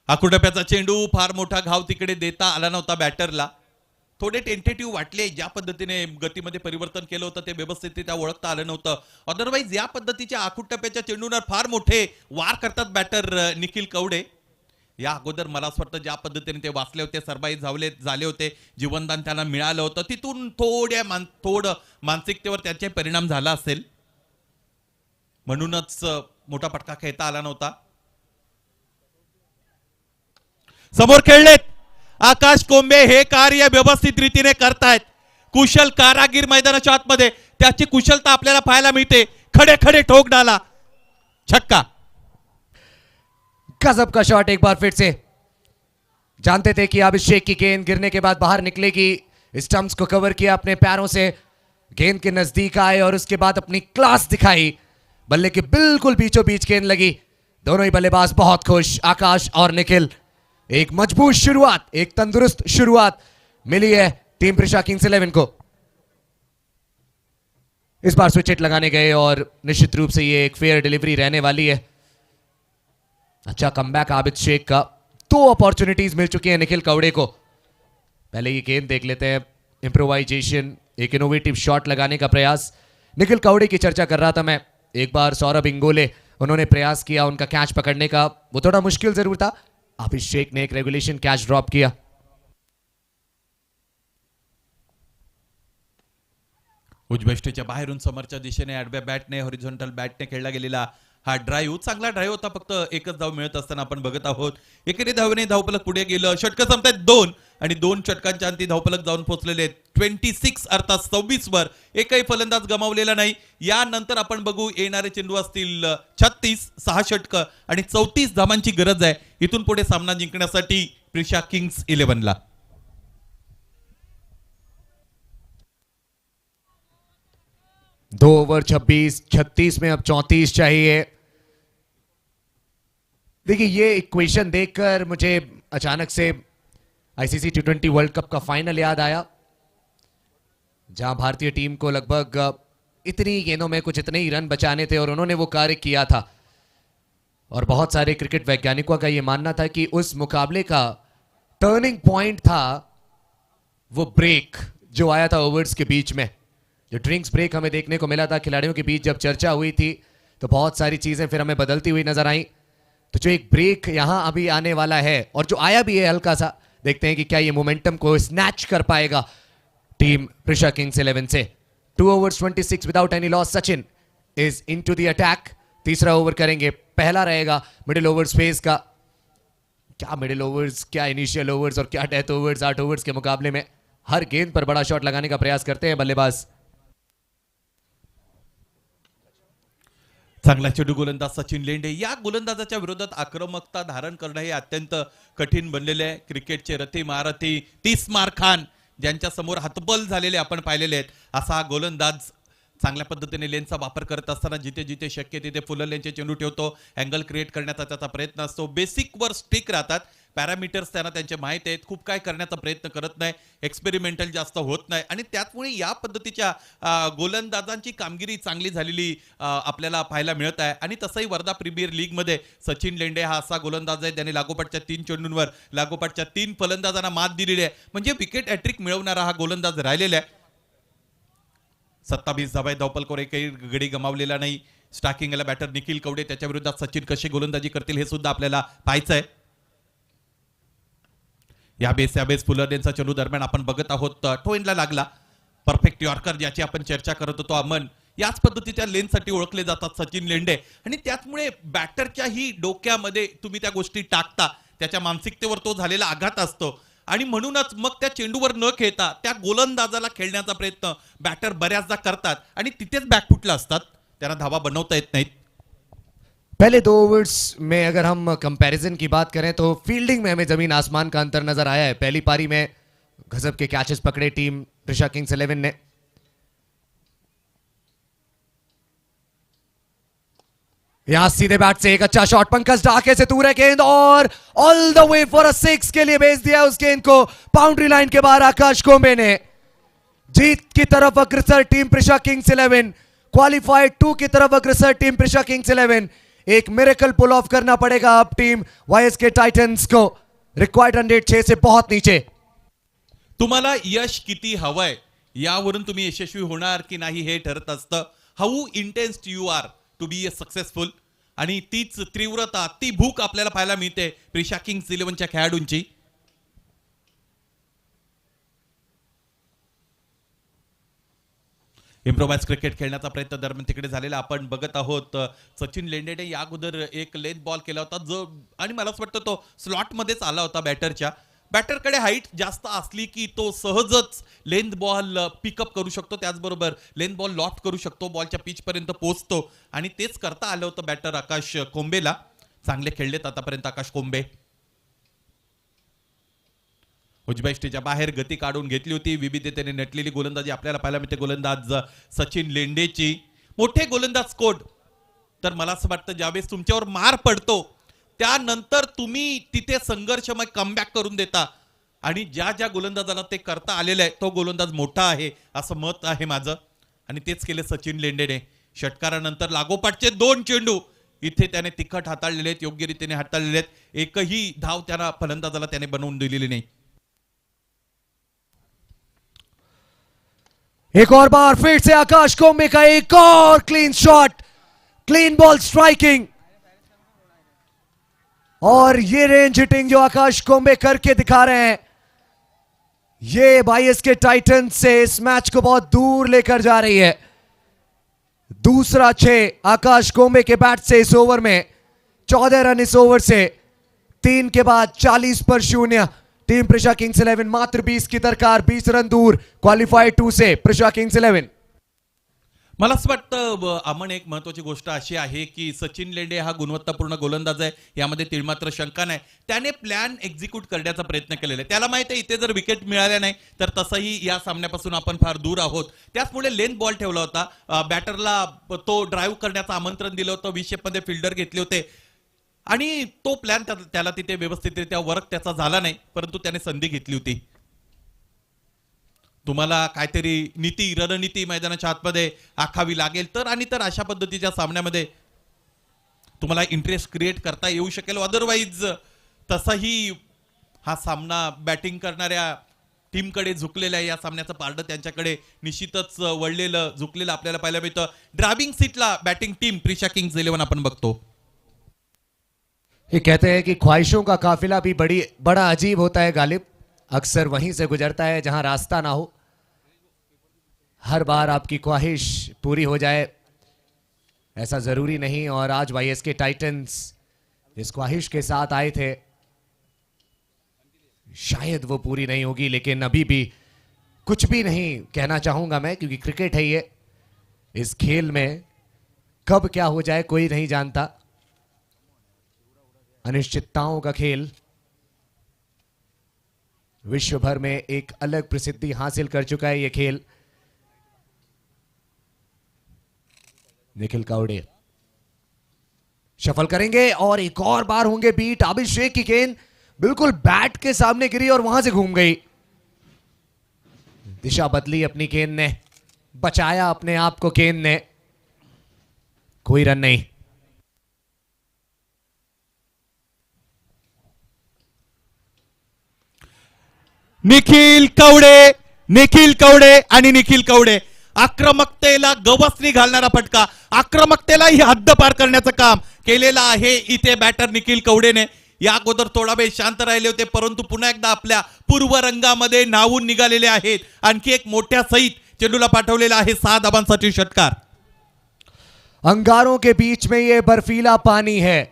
आकुटप्याचा चेंडू, फार मोठा घाव तिकडे देता आला नव्हता बॅटरला. थोडे टेंटेटिव्ह वाटले, ज्या पद्धतीने गतीमध्ये परिवर्तन केलं होतं ते व्यवस्थितरित्या ओळखता आलं नव्हतं. अदरवाईज या पद्धतीच्या आकुटप्याच्या चेंडूंवर फार मोठे वार करतात बॅटर निखिल कवडे. या अगोदर मला असं वाटतं ज्या पद्धतीने ते वाचले होते, सरबाई झाले होते, जीवनदान त्यांना मिळालं होतं, तिथून थोडं मानसिकतेवर त्याचे परिणाम झाला असेल, म्हणूनच मोठा फटका खेळता आला नव्हता. समोर खेळलेत आकाश कोंबे, हे कार्य व्यवस्थित रीतीने करतायत. कुशल कारागीर मैदानाच्या आतमध्ये, त्याची कुशलता आपल्याला पाहायला मिळते. खडे खडे ठोक डाला, छक्का. गजब का शॉट एक बार फिर से. जानते थे कि अभिषेक की गेंद गिरने के बाद बाहर निकलेगी, स्टंप्स को कवर किया अपने पैरों से, गेंद के नजदीक आए और उसके बाद अपनी क्लास दिखाई. बल्ले के बिल्कुल बीचों बीच गेंद लगी. दोनों ही बल्लेबाज बहुत खुश, आकाश और निखिल. एक मजबूत शुरुआत, एक तंदुरुस्त शुरुआत मिली है टीम प्रिशा किंग्स 11 को. इस बार स्विच हिट लगाने गए और निश्चित रूप से ये एक फेयर डिलीवरी रहने वाली है. अच्छा कमबैक आबिद शेख का. 2 अपॉर्चुनिटीज मिल चुकी हैं निखिल कवड़े को. पहले ये गेंद देख लेते हैं. इंप्रोवाइजेशन, एक इनोवेटिव शॉट लगाने का प्रयास. निखिल कवड़े की चर्चा कर रहा था मैं. एक बार सौरभ इंगोले, उन्होंने प्रयास किया उनका कैच पकड़ने का, वो थोड़ा मुश्किल जरूर था. अभिषेक ने एक रेगुलेशन कैच ड्रॉप किया. उजवेष्टीच्या बाहेरून समोरच्या दिशेने आडव्या बॅटने, हॉरिझॉन्टल बॅटने खेळला गेलेला हा ड्राईव्ह, चांगला ड्राईव्ह होता. फक्त एकच धाव मिळत असताना आपण बघत आहोत. एकेरी धावेने धावफलक पुढे गेलं. षटकं संपतायत 2 आणि 2 षटकांच्या अंती धावफलक जाऊन पोहोचलेले 26 अर्थात 26 वर. एकही फलंदाज गमावलेला नाही. यानंतर आपण बघू येणारे चेंडू असतील 36, 6 षटकं आणि 34 धावांची गरज आहे इथून पुढे सामना जिंकण्यासाठी प्रिशा किंग्स 11 ला. दो ओवर 36 में अब 34 चाहिए. देखिए ये इक्वेशन देखकर मुझे अचानक से आईसीसी T20 वर्ल्ड कप का फाइनल याद आया, जहां भारतीय टीम को लगभग इतनी गेंदों में कुछ इतने ही रन बचाने थे और उन्होंने वो कार्य किया था. और बहुत सारे क्रिकेट वैज्ञानिकों का यह मानना था कि उस मुकाबले का टर्निंग पॉइंट था वो ब्रेक जो आया था ओवर्स के बीच में. जो ड्रिंक्स ब्रेक हमें देखने को मिला था खिलाड़ियों के बीच, जब चर्चा हुई थी तो बहुत सारी चीजें फिर हमें बदलती हुई नजर आई. तो जो एक ब्रेक यहां अभी आने वाला है और जो आया भी है हल्का सा, देखते हैं कि क्या ये मोमेंटम को स्नैच कर पाएगा टीम प्रिशा किंग्स 11 से. 2 overs 26 without any loss. Sachin is into the attack. तीसरा ओवर करेंगे, पहला रहेगा मिडिल ओवर्स फेज का. क्या मिडिल ओवर्स, क्या इनिशियल ओवर्स और क्या डेथ ओवर्स. 8 ओवर्स के मुकाबले में हर गेंद पर बड़ा शॉट लगाने का प्रयास करते हैं बल्लेबाज. चांगला चेंडू गोलंदाज सचिन लेंडे. या गोलंदाजाच्या विरोधात आक्रमकता धारण करणं हे अत्यंत कठीण बनलेले आहे. क्रिकेटचे रथी महारथी 30 मार खान ज्यांच्या समोर हतबल झालेले आपण पाहिलेले आहेत, असा हा गोलंदाज चांगल्या पद्धतीने लेनचा वापर करत असताना जिथे जिथे शक्य तिथे फुल लेनचे चेंडू ठेवतो. अँगल क्रिएट करण्याचा त्याचा प्रयत्न असतो. बेसिकवर स्टिक राहतात. पॅरामीटर्स त्यांना त्यांचे माहीत आहेत. खूप काय करण्याचा प्रयत्न करत नाही. एक्सपेरिमेंटल जास्त होत नाही आणि त्यामुळे या पद्धतीच्या गोलंदाजांची कामगिरी चांगली झालेली आपल्याला पाहायला मिळत आहे. आणि तसंही वर्धा प्रीमियर लीगमध्ये सचिन लेंडे हा असा गोलंदाज आहे ज्याने लागोपाठच्या 3 चेंडूंवर लागोपाठच्या 3 फलंदाजांना मात दिलेली आहे. म्हणजे विकेट हॅट्रिक मिळवणारा हा गोलंदाज राहिलेला आहे. 27 धावा धावपलकोर, एकही गडी गमावलेला नाही. स्टार्किंगला बॅटर निखिल कवडे, त्याच्या विरोधात सचिन कशी गोलंदाजी करतील हे सुद्धा आपल्याला पाहायचं आहे. या बेस फुलरचा चेंडू दरम्यान आपण बघत आहोत टोइनला लागला. परफेक्ट यॉर्कर ज्याची आपण चर्चा करत होतो अमन, याच पद्धतीच्या लेनसाठी ओळखले जातात सचिन लेंडे. आणि त्याचमुळे बॅटरच्याही डोक्यामध्ये तुम्ही त्या गोष्टी टाकता, त्याच्या मानसिकतेवर तो झालेला आघात असतो आणि म्हणूनच मग त्या चेंडूवर न खेळता त्या गोलंदाजाला खेळण्याचा प्रयत्न बॅटर बऱ्याचदा करतात आणि तिथेच बॅकफुटला असतात. त्यांना धावा बनवता येत नाहीत. पहले 2 ओवर्स में अगर हम कंपैरिजन की बात करें तो फील्डिंग में हमें जमीन आसमान का अंतर नजर आया है. पहली पारी में गजब के कैचेस पकड़े टीम प्रिशा किंग्स 11 ने. यहां सीधे बैट से एक अच्छा शॉट, पंकज डाके से दूर है गेंद और all the way for a 6 के लिए भेज दिया उस गेंद को बाउंड्री लाइन के बाहर. आकाश कोंबे ने जीत की तरफ अग्रसर टीम प्रिशा किंग्स 11, क्वालिफाइड 2 की तरफ अग्रसर टीम प्रिशा किंग्स 11. एक मिरेकल पुल ऑफ करना पड़ेगा अब टीम वाईएसके टाइटन्स को। रिक्वायर्ड रन रेट 6 से बहुत नीचे। तुम्हाला यश किती हवंय यावरून तुम्ही यशस्वी होणार की नाही हे ठरत असतं. How intense you are to be a successful, आणि तीच तीव्रता, ती भूक आपल्याला पाहायला मिळते प्रिशा किंग्स 11च्या खेळाडूंची. इम्प्रोवाइज क्रिकेट खेळण्याचा प्रयत्न दरम्यान तिकडे झालेला आपण बघत आहोत. सचिन लेंडेने या अगोदर एक लेंथ बॉल केला होता जो, आणि मला असं वाटतं तो स्लॉट मध्येच आला होता बॅटरच्या. बॅटरकडे हाईट जास्त असली की तो सहजच लेंथ बॉल पिकअप करू शकतो, त्याचबरोबर लेंथ बॉल लॉफ्ट करू शकतो, बॉलच्या पिच पर्यंत पोहोचतो, आणि तेच करता आलं होतं बॅटर आकाश कोंबेला. चांगले खेळलेत आतापर्यंत आकाश कोंबे. उजव्या स्टेजच्या बाहेर गती काढून घेतली होती, विविधतेने नटलेली गोलंदाजी आपल्याला पाहायला मिळते गोलंदाज सचिन लेंडेची. मोठे गोलंदाज कोड, तर मला असं वाटतं ज्यावेळेस तुमच्यावर मार पडतो त्यानंतर तुम्ही तिथे संघर्षमय कमबॅक करून देता, आणि ज्या ज्या गोलंदाजाला ते करता आलेलं आहे तो गोलंदाज मोठा आहे असं मत आहे माझं, आणि तेच केले सचिन लेंडेने. षटकारानंतर लागोपाठचे 2 चेंडू इथे त्याने तिखट हाताळलेले आहेत, योग्य रीतीने हाताळलेले आहेत. एकही धाव त्याला फलंदाजाला त्याने बनवून दिलेली नाही. एक और बार फिर से आकाश कोंबे का एक और clean shot, clean ball striking, और ये रेंज हिटिंग जो आकाश कोंबे करके दिखा रहे हैं, ये वाईएसके टाइटंस से इस मैच को बहुत दूर लेकर जा रही है. दूसरा 6 आकाश कोंबे के बैट से इस ओवर में, 14 रन इस ओवर से, 3 के बाद 40 पर 0. टीम प्रिशा किंग्स 11 मात्र 20 की दरकार, 20 रन दूर क्वालिफाई 2 से प्रिशा किंग्स 11. मला असं वाटतं अमन, एक महत्वाची गोष्ट अशी आहे की सचिन लेंडे हा गुणवत्तापूर्ण गोलंदाज आहे, यामध्ये तिळमात्र शंका नाही. त्याने प्लॅन एक्झिक्यूट करण्याचा प्रयत्न केलेला आहे. त्याला माहिती आहे इथे जर विकेट मिळाल्या नाही तर तसंही या सामन्यापासून आपण फार दूर आहोत. त्याचमुळे लेंथ बॉल ठेवला होता, बॅटरला तो ड्राईव्ह करण्याचं आमंत्रण दिलं होतं, 20 मध्ये फिल्डर घेतले होते, आणि तो प्लॅन त्याला तिथे व्यवस्थितरित्या वर्क त्याचा झाला नाही, परंतु त्याने संधी घेतली होती. तुम्हाला काहीतरी नीती, रणनीती मैदानाच्या आतमध्ये आखावी लागेल तर, आणि तर अशा पद्धतीच्या सामन्यामध्ये तुम्हाला इंटरेस्ट क्रिएट करता येऊ शकेल. अदरवाईज तसाही हा सामना बॅटिंग करणाऱ्या टीमकडे झुकलेला आहे. या सामन्याचं पारडं त्यांच्याकडे निश्चितच वळलेलं, झुकलेलं आपल्याला पाहायला मिळतं. ड्रायव्हिंग सीटला बॅटिंग टीम प्रिशा किंग्स 11 आपण बघतो. ये कहते हैं कि ख्वाहिशों का काफिला भी बड़ा अजीब होता है गालिब, अक्सर वहीं से गुजरता है जहां रास्ता ना हो. हर बार आपकी ख्वाहिश पूरी हो जाए ऐसा जरूरी नहीं, और आज वाईएसके टाइटंस इस ख्वाहिश के साथ आए थे, शायद वो पूरी नहीं होगी, लेकिन अभी भी कुछ भी नहीं कहना चाहूंगा मैं, क्योंकि क्रिकेट है ये, इस खेल में कब क्या हो जाए कोई नहीं जानता. अनिश्चितताओं का खेल विश्व भर में एक अलग प्रसिद्धि हासिल कर चुका है ये खेल. निखिल कावड़े शफल करेंगे और एक और बार होंगे बीट. आबिद शेख की गेंद बिल्कुल बैट के सामने गिरी और वहां से घूम गई. दिशा बदली अपनी गेंद ने, बचाया अपने आप को गेंद ने, कोई रन नहीं. निखिल कवडे आणि निखिल कवडे, आक्रमकतेला गवसणी घालणारा फटका, आक्रमकतेला ही हद्द पार करण्याचं काम केलेलं आहे इथे बॅटर निखिल कवडेने. या अगोदर थोडा वेळ शांत राहिले होते, परंतु पुन्हा एकदा आपल्या पूर्व रंगामध्ये न्हावून निघालेले आहेत. आणखी एक मोठ्या सहित चेंडूला पाठवलेला आहे 6 धाबांसाठी षटकार. अंगारों के बीच में ये बर्फीला पानी है,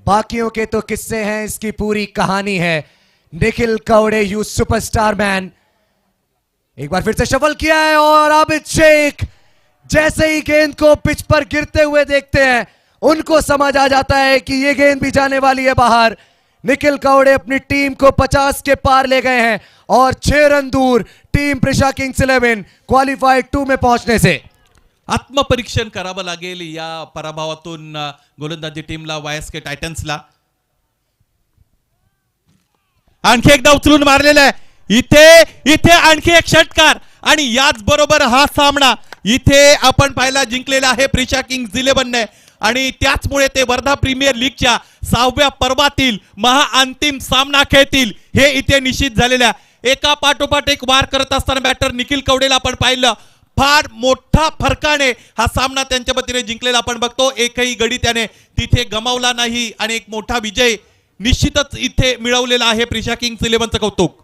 बाकियों के तो किस्से हैं, इसकी पूरी कहानी है. Nikhil Kawade, you superstar man. एक बार फिर से शफल किया है, और आबिद शेख जैसे ही गेंद को पिच पर गिरते हुए देखते हैं, उनको समझ आ जाता है कि ये गेंद भी जाने वाली है बाहर. निखिल कवड़े अपनी टीम को 50 के पार ले गए हैं, और 6 रन दूर टीम प्रिशा किंग्स 11 क्वालिफाइड 2 में पहुंचने से. आत्मपरीक्षण करावं लागेल या पराभवातून गोलंदाजी टीमला, वाईएसके टायटन्सला. आणखी एकदा उचलून मारलेला आहे इथे आणखी एक षटकार, आणि याच बरोबर हा सामना इथे आपण पाहिला जिंकलेला आहे प्रिशा किंग्स 11 ने. आणि त्याचमुळे ते वर्धा प्रीमियर लीगच्या 6व्या पर्वातील महाअंतिम सामना खेळतील हे इथे निश्चित झालेल्या एका पाठोपाठ एक वार करत असताना बॅटर निखिल कवडेला आपण पाहिलं फार मोठा फरकाने हा सामना त्यांच्या वतीने जिंकलेला आपण बघतो एकही गडी त्याने तिथे गमावला नाही आणि एक मोठा विजय निश्चितच इथे मिळवलेला आहे प्रिशा किंग्स 11चं कौतुक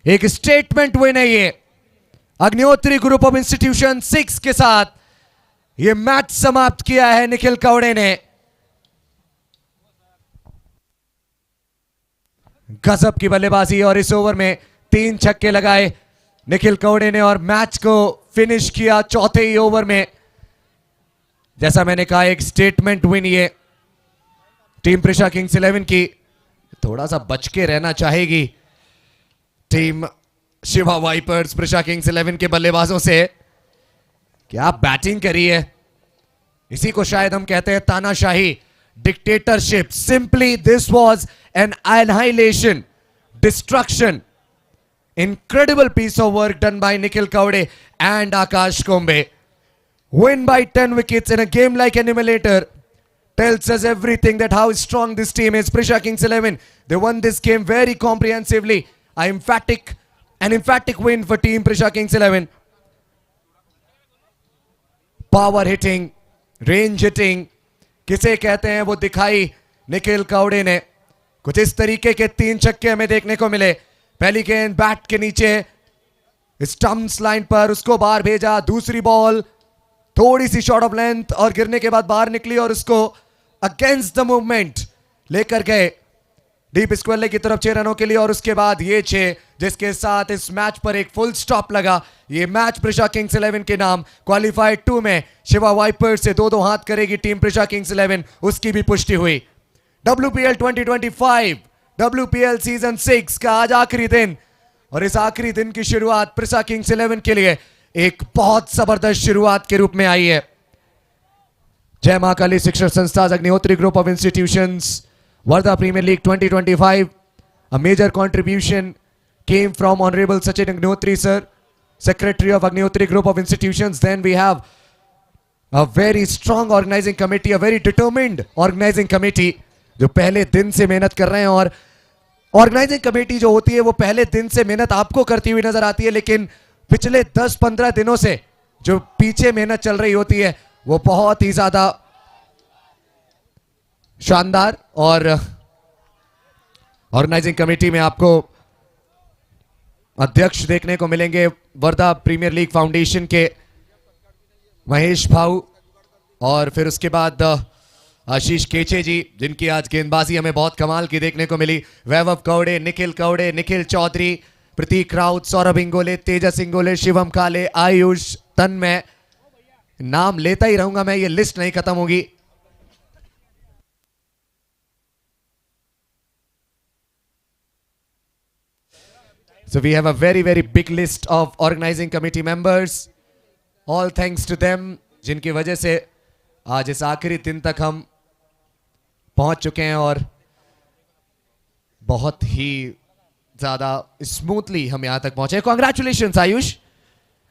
एक स्टेटमेंट विन है ये अग्निहोत्री ग्रुप ऑफ इंस्टीट्यूशन 6 के साथ ये मैच समाप्त किया है निखिल कवड़े ने गजब की बल्लेबाजी और इस ओवर में 3 छक्के लगाए निखिल कवड़े ने और मैच को फिनिश किया चौथे ही ओवर में जैसा मैंने कहा एक स्टेटमेंट विन ये टीम प्रिशा किंग्स 11 की थोड़ा सा बच के रहना चाहेगी team Shiva vipers Prisha kings 11 के बल्लेबाजों से क्या बैटिंग करी है इसी को शायद हम कहते हैं तानाशाही dictatorship simply this was an annihilation destruction incredible piece of work done by Nikhil Kavde and Akash Kombe win by 10 wickets in a game like an emulator tells us everything that how strong this team is Prisha Kings 11 they won this game very comprehensively an emphatic win for team Prisha Kings 11 power hitting range hitting किसे कहते हैं वो दिखाई निखिल कवड़े ने कुछ इस तरीके के 3 छक्के हमें देखने को मिले पहली गेंद बैट के नीचे स्टंप्स लाइन पर उसको बाहर भेजा दूसरी बॉल थोड़ी सी शॉर्ट ऑफ लेंथ और गिरने के बाद बाहर निकली और उसको अगेंस्ट द मूवमेंट लेकर गए डीप स्क्वेयर की तरफ 6 रनों के लिए और उसके बाद ये 6 जिसके साथ इस मैच पर एक फुल स्टॉप लगा ये मैच प्रिशा किंग्स 11 के नाम क्वालिफाइड 2 में शिवा वाइपर्स से 2-2 हाथ करेगी टीम प्रिशा किंग्स 11 उसकी भी पुष्टि हुई WPL 2025 WPL सीजन 6 का आज आखिरी दिन और इस आखिरी दिन की शुरुआत प्रिशा किंग्स 11 के लिए एक बहुत जबरदस्त शुरुआत के रूप में आई है जय मां Kali Shikshan Sanstha Agnihotri group of institutions Varda Premier League 2025 a major contribution came from Honorable Sachin Agnihotri sir Secretary of Agnihotri Group of Institutions then we have a very strong organizing committee a very determined organizing committee जो पहले दिन से मेहनत कर रहे हैं और organising committee जो होती है वो पहले दिन से मेहनत आपको करती हुई नजर आती है लेकिन पिछले 10-15 दिनों से जो पीछे मेहनत चल रही होती है वो बहुत ही ज्यादा शानदार और ऑर्गेनाइजिंग कमेटी में आपको अध्यक्ष देखने को मिलेंगे वर्धा प्रीमियर लीग फाउंडेशन के महेश भाऊ और फिर उसके बाद आशीष केचे जी जिनकी आज गेंदबाजी हमें बहुत कमाल की देखने को मिली वैभव कवड़े निखिल चौधरी प्रतीक राउत सौरभ इंगोले तेजस इंगोले शिवम काले आयुष तन्मय नाम लेता ही रहूंगा मैं ये लिस्ट नहीं खत्म होगी So we have a very big list of organizing committee members. All thanks to them, जिनकी वजह से आज इस आखिरी दिन तक हम पहुंच चुके हैं और बहुत ही ज़्यादा स्मूथली हम यहाँ तक पहुंचे. Congratulations Ayush.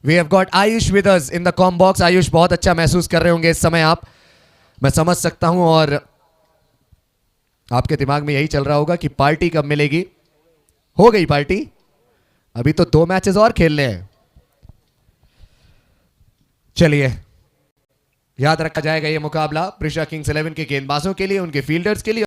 We have got Ayush with us in the com box. Ayush बहुत अच्छा महसूस कर रहे होंगे इस समय आप. मैं समझ सकता हूं और आपके दिमाग में यही चल रहा होगा कि पार्टी कब मिलेगी. हो गई पार्टी. अभी तो 2 मैचेस और खेलने हैं. चलिए याद रखा जाएगा ये मुकाबला प्रिशा किंग्स 11 के गेंदबाजों के लिए उनके फील्डर्स के लिए